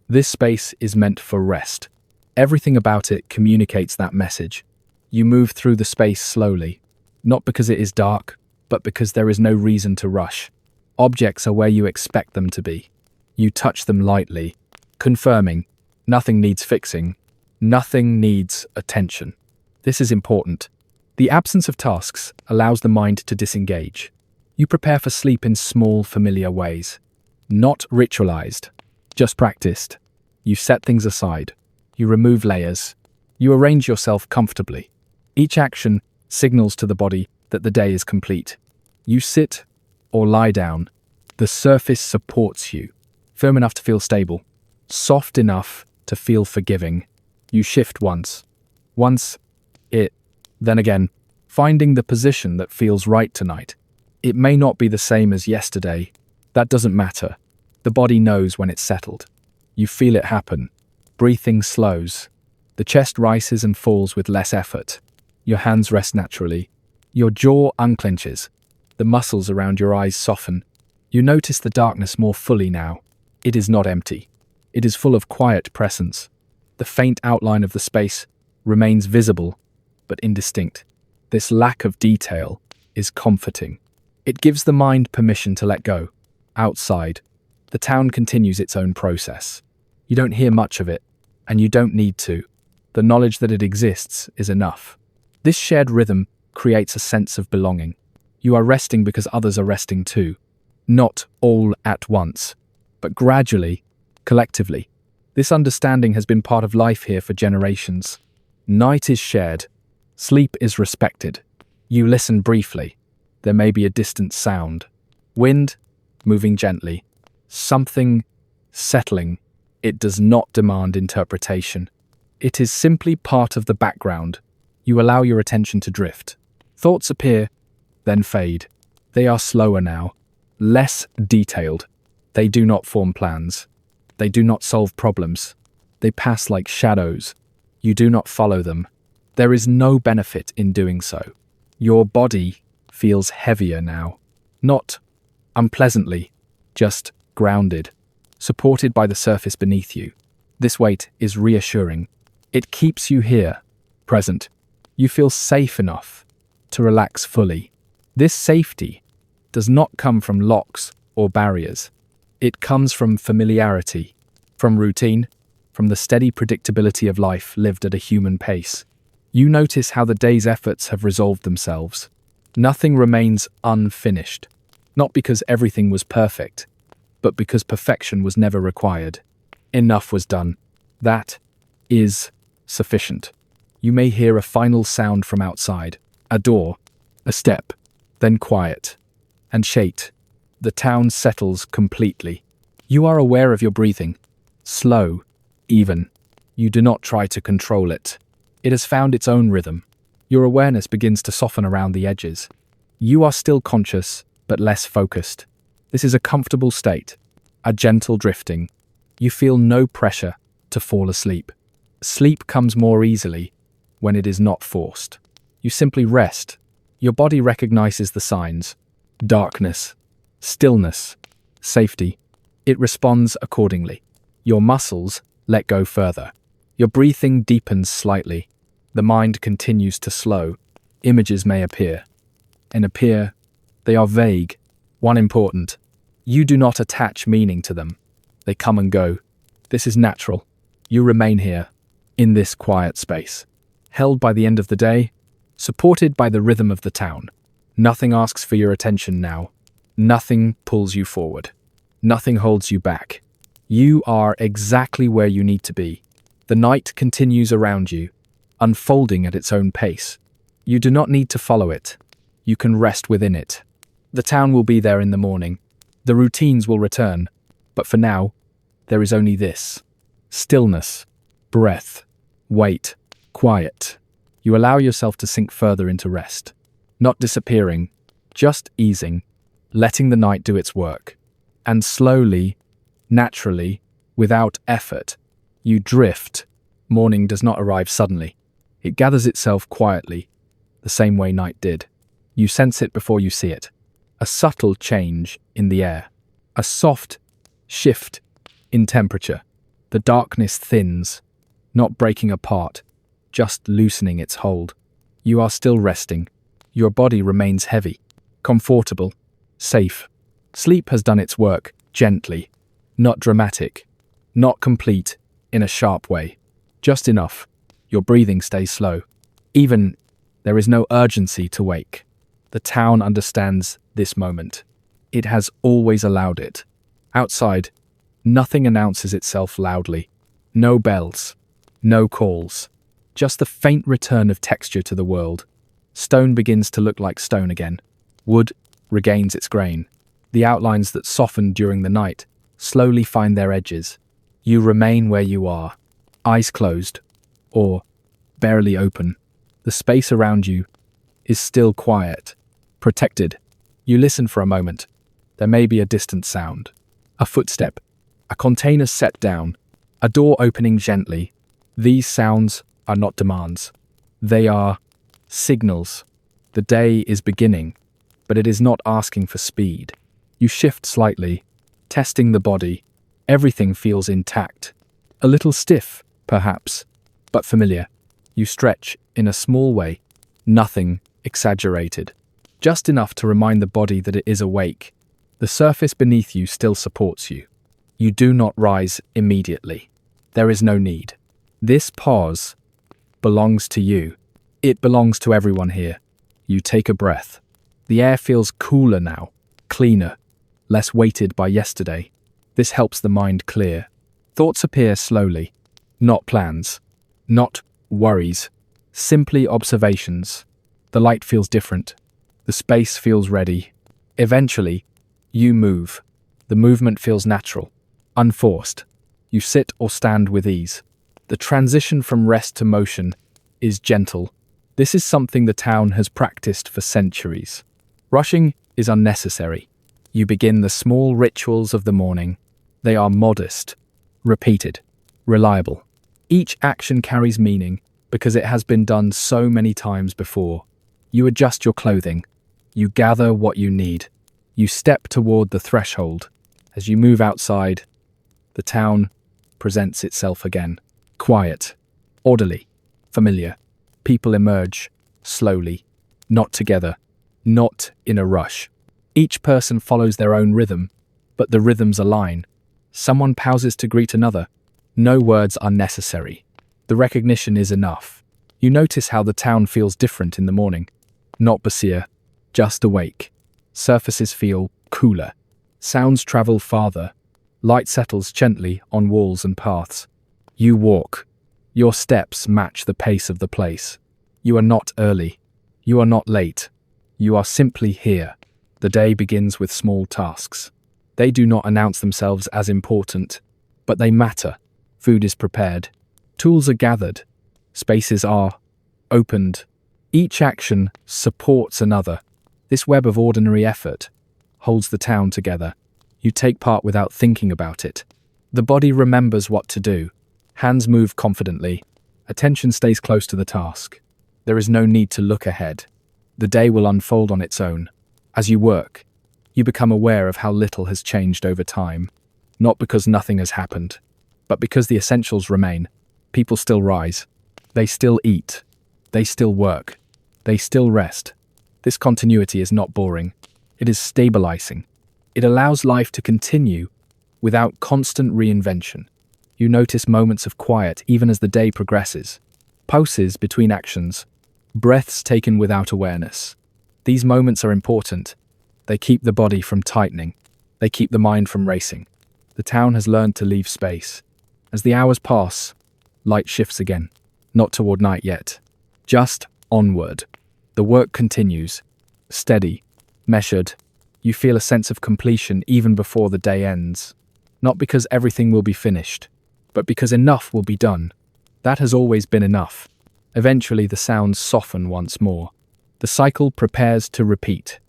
This space is meant for rest. Everything about it communicates that message. You move through the space slowly, not because it is dark, but because there is no reason to rush. Objects are where you expect them to be. You touch them lightly, confirming nothing needs fixing, nothing needs attention. This is important. The absence of tasks allows the mind to disengage. You prepare for sleep in small, familiar ways. Not ritualized, just practiced. You set things aside. You remove layers. You arrange yourself comfortably. Each action signals to the body that the day is complete. You sit or lie down. The surface supports you, firm enough to feel stable, soft enough to feel forgiving. You shift once, then again, finding the position that feels right tonight. It may not be the same as yesterday. That doesn't matter. The body knows when it's settled. You feel it happen. Breathing slows. The chest rises and falls with less effort. Your hands rest naturally. Your jaw unclenches. The muscles around your eyes soften. You notice the darkness more fully now. It is not empty. It is full of quiet presence. The faint outline of the space remains visible, but indistinct. This lack of detail is comforting. It gives the mind permission to let go. Outside, the town continues its own process. You don't hear much of it, and you don't need to. The knowledge that it exists is enough. This shared rhythm creates a sense of belonging. You are resting because others are resting too. Not all at once, but gradually, collectively. This understanding has been part of life here for generations. Night is shared. Sleep is respected. You listen briefly. There may be a distant sound. Wind, moving gently. Something settling. It does not demand interpretation. It is simply part of the background. You allow your attention to drift. Thoughts appear, then fade. They are slower now, less detailed. They do not form plans. They do not solve problems. They pass like shadows. You do not follow them. There is no benefit in doing so. Your body feels heavier now. Not unpleasantly, just grounded, supported by the surface beneath you. This wait is reassuring. It keeps you here, present. You feel safe enough to relax fully. This safety does not come from locks or barriers. It comes from familiarity, from routine, from the steady predictability of life lived at a human pace. You notice how the day's efforts have resolved themselves. Nothing remains unfinished, not because everything was perfect, but because perfection was never required. Enough was done. That is sufficient. You may hear a final sound from outside, a door, a step, then quiet, and shake. The town settles completely. You are aware of your breathing, slow, even. You do not try to control it. It has found its own rhythm. Your awareness begins to soften around the edges. You are still conscious, but less focused. This is a comfortable state, a gentle drifting. You feel no pressure to fall asleep. Sleep comes more easily when it is not forced. You simply rest. Your body recognizes the signs: darkness, stillness, safety. It responds accordingly. Your muscles let go further. Your breathing deepens slightly. The mind continues to slow. Images may appear. They are vague. One important: you do not attach meaning to them. They come and go. This is natural. You remain here, in this quiet space, held by the end of the day, supported by the rhythm of the town. Nothing asks for your attention now. Nothing pulls you forward. Nothing holds you back. You are exactly where you need to be. The night continues around you, unfolding at its own pace. You do not need to follow it. You can rest within it. The town will be there in the morning. The routines will return. But for now, there is only this: stillness, breath, wait, quiet. You allow yourself to sink further into rest. Not disappearing, just easing, letting the night do its work. And slowly, naturally, without effort, you drift. Morning does not arrive suddenly. It gathers itself quietly, the same way night did. You sense it before you see it. A subtle change in the air. A soft shift in temperature. The darkness thins, not breaking apart, just loosening its hold. You are still resting. Your body remains heavy, comfortable, safe. Sleep has done its work, gently, not dramatic, not complete in a sharp way. Just enough. Your breathing stays slow. Even there is no urgency to wake. The town understands this moment. It has always allowed it. Outside, nothing announces itself loudly. No bells, no calls. Just the faint return of texture to the world. Stone begins to look like stone again. Wood regains its grain. The outlines that softened during the night slowly find their edges. You remain where you are, eyes closed, or barely open. The space around you is still quiet, protected. You listen for a moment. There may be a distant sound. A footstep. A container set down. A door opening gently. These sounds are not demands. They are signals. The day is beginning, but it is not asking for speed. You shift slightly, testing the body. Everything feels intact. A little stiff, perhaps, but familiar. You stretch in a small way, nothing exaggerated. Just enough to remind the body that it is awake. The surface beneath you still supports you. You do not rise immediately. There is no need. This pause belongs to you. It belongs to everyone here. You take a breath. The air feels cooler now, cleaner, less weighted by yesterday. This helps the mind clear. Thoughts appear slowly. Not plans. Not worries. Simply observations. The light feels different. The space feels ready. Eventually, you move. The movement feels natural, unforced. You sit or stand with ease. The transition from rest to motion is gentle. This is something the town has practiced for centuries. Rushing is unnecessary. You begin the small rituals of the morning. They are modest, repeated, reliable. Each action carries meaning because it has been done so many times before. You adjust your clothing. You gather what you need. You step toward the threshold. As you move outside, the town presents itself again. Quiet, orderly, familiar. People emerge, slowly, not together, not in a rush. Each person follows their own rhythm, but the rhythms align. Someone pauses to greet another. No words are necessary. The recognition is enough. You notice how the town feels different in the morning. Not basir, just awake. Surfaces feel cooler. Sounds travel farther. Light settles gently on walls and paths. You walk. Your steps match the pace of the place. You are not early. You are not late. You are simply here. The day begins with small tasks. They do not announce themselves as important, but they matter. Food is prepared. Tools are gathered. Spaces are opened. Each action supports another. This web of ordinary effort holds the town together. You take part without thinking about it. The body remembers what to do. Hands move confidently. Attention stays close to the task. There is no need to look ahead. The day will unfold on its own. As you work, you become aware of how little has changed over time. Not because nothing has happened, but because the essentials remain. People still rise. They still eat. They still work. They still rest. This continuity is not boring. It is stabilizing. It allows life to continue without constant reinvention. You notice moments of quiet even as the day progresses. Pauses between actions. Breaths taken without awareness. These moments are important. They keep the body from tightening. They keep the mind from racing. The town has learned to leave space. As the hours pass, light shifts again. Not toward night yet. Just onward. The work continues. Steady. Measured. You feel a sense of completion even before the day ends. Not because everything will be finished, but because enough will be done. That has always been enough. Eventually the sounds soften once more. The cycle prepares to repeat.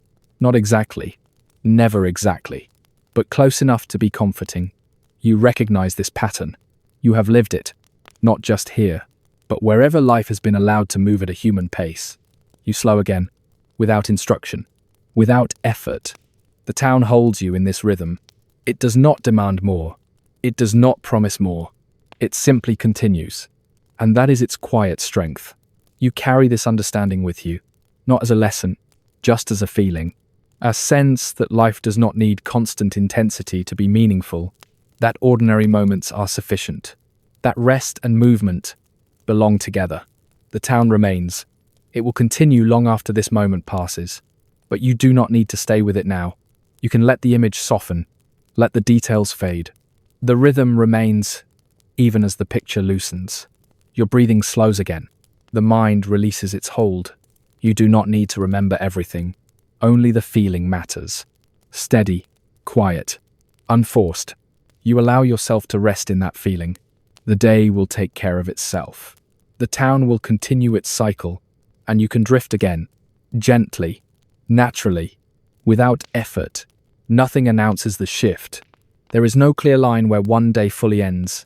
Not exactly. Never exactly. But close enough to be comforting. You recognize this pattern. You have lived it. Not just here, but wherever life has been allowed to move at a human pace. You slow again. Without instruction. Without effort. The town holds you in this rhythm. It does not demand more. It does not promise more. It simply continues. And that is its quiet strength. You carry this understanding with you, not as a lesson, just as a feeling. A sense that life does not need constant intensity to be meaningful, that ordinary moments are sufficient, that rest and movement belong together. The town remains. It will continue long after this moment passes, but you do not need to stay with it now. You can let the image soften, let the details fade. The rhythm remains, even as the picture loosens. Your breathing slows again. The mind releases its hold. You do not need to remember everything. Only the feeling matters. Steady, quiet, unforced. You allow yourself to rest in that feeling. The day will take care of itself. The town will continue its cycle, and you can drift again, gently, naturally, without effort. Nothing announces the shift. There is no clear line where one day fully ends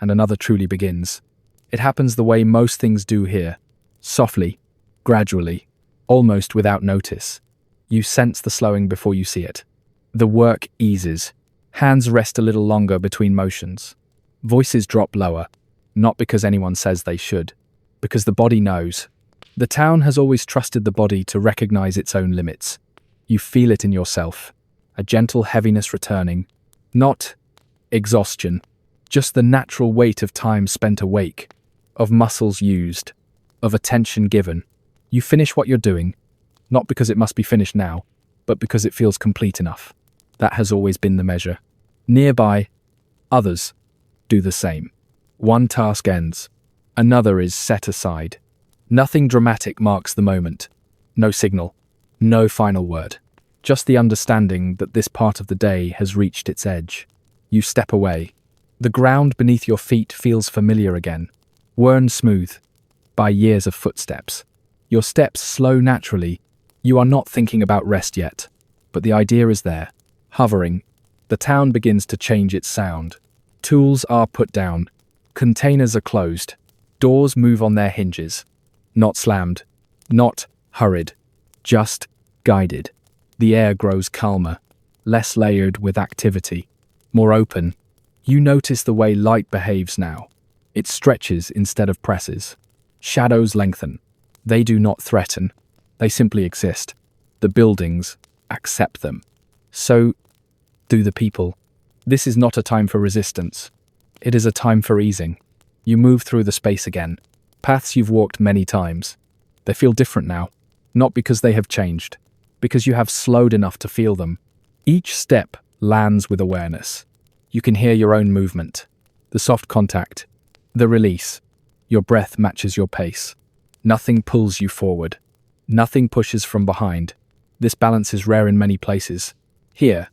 and another truly begins. It happens the way most things do here, softly, gradually, almost without notice. You sense the slowing before you see it. The work eases. Hands rest a little longer between motions. Voices drop lower, not because anyone says they should, because the body knows. The town has always trusted the body to recognize its own limits. You feel it in yourself, a gentle heaviness returning, not exhaustion, just the natural weight of time spent awake, of muscles used, of attention given. You finish what you're doing, not because it must be finished now, but because it feels complete enough. That has always been the measure. Nearby, others do the same. One task ends, another is set aside. Nothing dramatic marks the moment. No signal, no final word. Just the understanding that this part of the day has reached its edge. You step away. The ground beneath your feet feels familiar again, worn smooth by years of footsteps. Your steps slow naturally. You are not thinking about rest yet, but the idea is there, hovering. The town begins to change its sound. Tools are put down. Containers are closed. Doors move on their hinges. Not slammed, not hurried, just guided. The air grows calmer, less layered with activity, more open. You notice the way light behaves now. It stretches instead of presses. Shadows lengthen. They do not threaten. They simply exist. The buildings accept them. So do the people. This is not a time for resistance. It is a time for easing. You move through the space again. Paths you've walked many times. They feel different now. Not because they have changed. Because you have slowed enough to feel them. Each step lands with awareness. You can hear your own movement. The soft contact. The release. Your breath matches your pace. Nothing pulls you forward. Nothing pushes from behind. This balance is rare in many places. Here,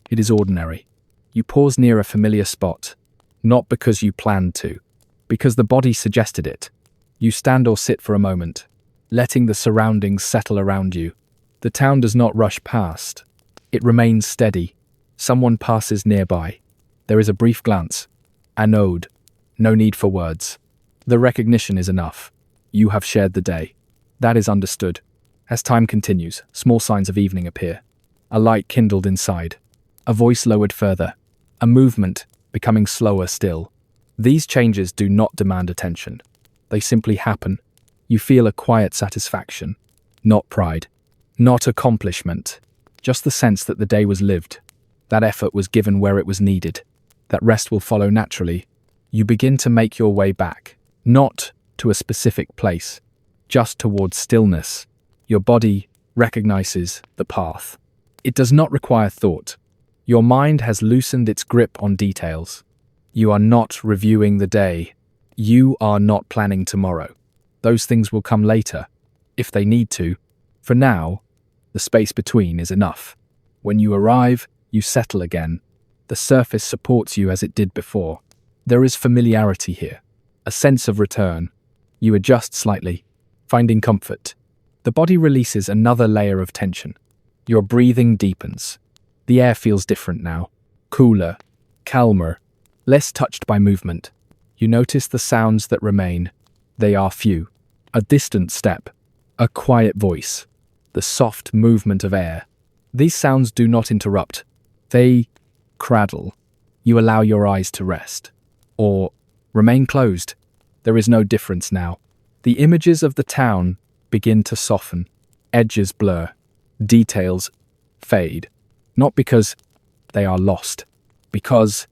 it is ordinary. You pause near a familiar spot. Not because you planned to. Because the body suggested it. You stand or sit for a moment, letting the surroundings settle around you. The town does not rush past. It remains steady. Someone passes nearby. There is a brief glance. An ode. No need for words. The recognition is enough. You have shared the day. That is understood. As time continues, small signs of evening appear. A light kindled inside. A voice lowered further. A movement becoming slower still. These changes do not demand attention. They simply happen. You feel a quiet satisfaction. Not pride. Not accomplishment. Just the sense that the day was lived. That effort was given where it was needed. That rest will follow naturally. You begin to make your way back. Not to a specific place. Just towards stillness. Your body recognizes the path. It does not require thought. Your mind has loosened its grip on details. You are not reviewing the day. You are not planning tomorrow. Those things will come later, if they need to. For now, the space between is enough. When you arrive, you settle again. The surface supports you as it did before. There is familiarity here, a sense of return. You adjust slightly, finding comfort. The body releases another layer of tension. Your breathing deepens. The air feels different now, cooler, calmer, less touched by movement. You notice the sounds that remain. They are few. A distant step, a quiet voice, the soft movement of air. These sounds do not interrupt. They cradle. You allow your eyes to rest. Or remain closed. There is no difference now. The images of the town begin to soften. Edges blur. Details fade. Not because they are lost. Because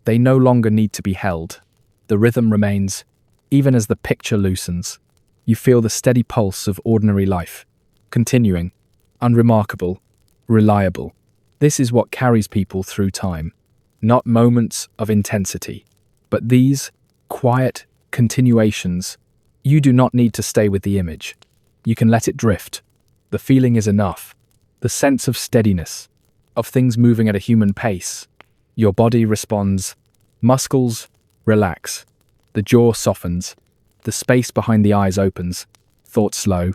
they no longer need to be held. The rhythm remains, even as the picture loosens. You feel the steady pulse of ordinary life. Continuing. Unremarkable. Reliable. This is what carries people through time. Not moments of intensity, but these quiet continuations. You do not need to stay with the image. You can let it drift. The feeling is enough. The sense of steadiness, of things moving at a human pace. Your body responds. Muscles relax. The jaw softens. The space behind the eyes opens. Thoughts slow.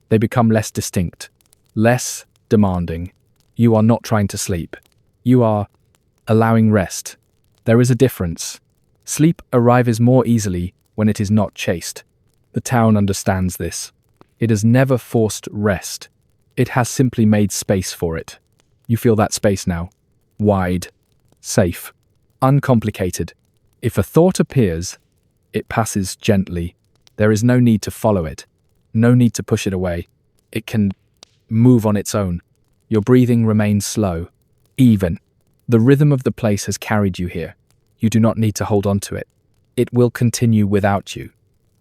They become less distinct, less demanding. You are not trying to sleep. You are allowing rest. There is a difference. Sleep arrives more easily when it is not chased. The town understands this. It has never forced rest. It has simply made space for it. You feel that space now. Wide. Safe. Uncomplicated. If a thought appears, it passes gently. There is no need to follow it. No need to push it away. It can move on its own. Your breathing remains slow. Even. The rhythm of the place has carried you here. You do not need to hold on to it. It will continue without you.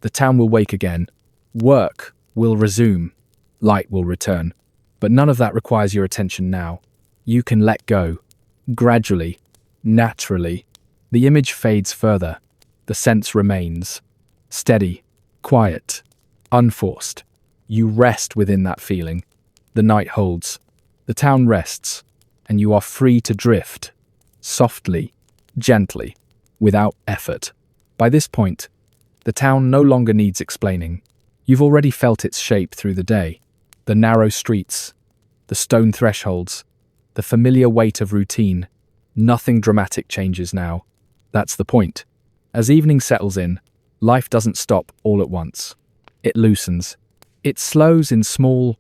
The town will wake again. Work will resume. Light will return. But none of that requires your attention now. You can let go. Gradually. Naturally. The image fades further. The sense remains. Steady. Quiet. Unforced. You rest within that feeling. The night holds. The town rests. And you are free to drift. Softly. Gently. Without effort. By this point, the town no longer needs explaining. You've already felt its shape through the day. The narrow streets. The stone thresholds. The familiar weight of routine. Nothing dramatic changes now. That's the point. As evening settles in, life doesn't stop all at once. It loosens. It slows in small,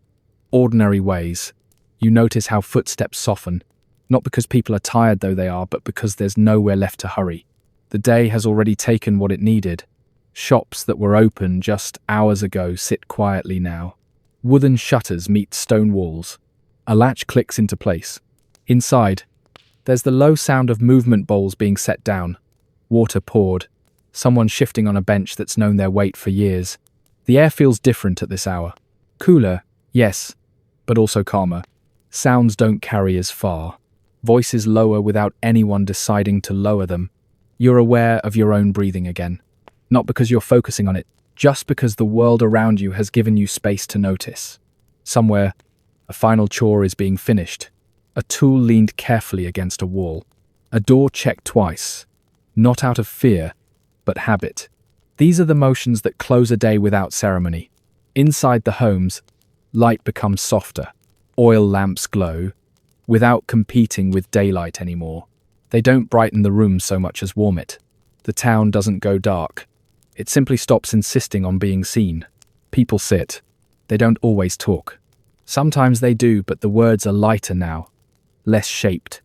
ordinary ways. You notice how footsteps soften, Not because people are tired though they are, but because there's nowhere left to hurry. The day has already taken what it needed. Shops that were open just hours ago sit quietly now. Wooden shutters meet stone walls. A latch clicks into place. Inside, there's the low sound of movement bowls being set down. Water poured. Someone shifting on a bench that's known their weight for years. The air feels different at this hour. Cooler, yes, but also calmer. Sounds don't carry as far. Voices lower without anyone deciding to lower them. You're aware of your own breathing again. Not because you're focusing on it, just because the world around you has given you space to notice. Somewhere, a final chore is being finished. A tool leaned carefully against a wall. A door checked twice. Not out of fear, but habit. These are the motions that close a day without ceremony. Inside the homes, light becomes softer. Oil lamps glow, without competing with daylight anymore. They don't brighten the room so much as warm it. The town doesn't go dark. It simply stops insisting on being seen. People sit. They don't always talk. Sometimes they do, but the words are lighter now, less shaped.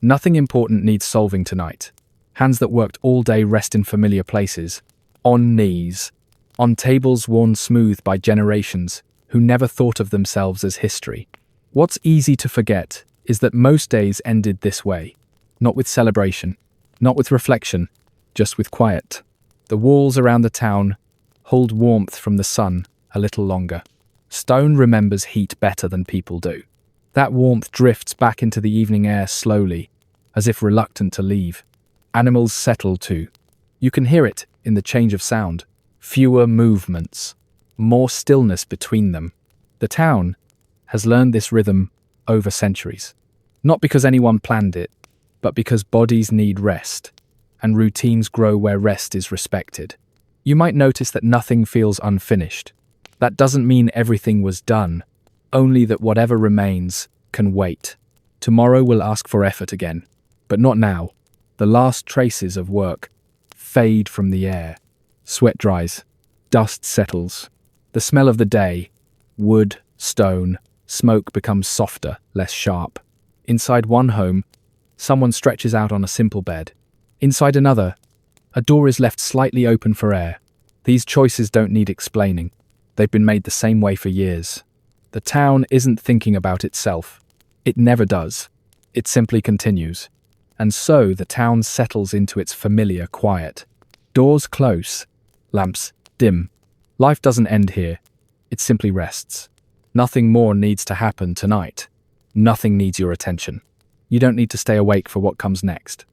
Nothing important needs solving tonight. Hands that worked all day rest in familiar places. On knees. On tables worn smooth by generations who never thought of themselves as history. What's easy to forget is that most days ended this way. Not with celebration, not with reflection, just with quiet. The walls around the town hold warmth from the sun a little longer. Stone remembers heat better than people do. That warmth drifts back into the evening air slowly, as if reluctant to leave. Animals settle too. You can hear it in the change of sound. Fewer movements, more stillness between them. The town has learned this rhythm over centuries. Not because anyone planned it, but because bodies need rest, and routines grow where rest is respected. You might notice that nothing feels unfinished. That doesn't mean everything was done, only that whatever remains can wait. Tomorrow will ask for effort again, but not now. The last traces of work fade from the air. Sweat dries, dust settles. The smell of the day, wood, stone, smoke becomes softer, less sharp. Inside one home, someone stretches out on a simple bed. Inside another, a door is left slightly open for air. These choices don't need explaining. They've been made the same way for years. The town isn't thinking about itself. It never does. It simply continues. And so the town settles into its familiar quiet. Doors close, lamps dim. Life doesn't end here. It simply rests. Nothing more needs to happen tonight. Nothing needs your attention. You don't need to stay awake for what comes next.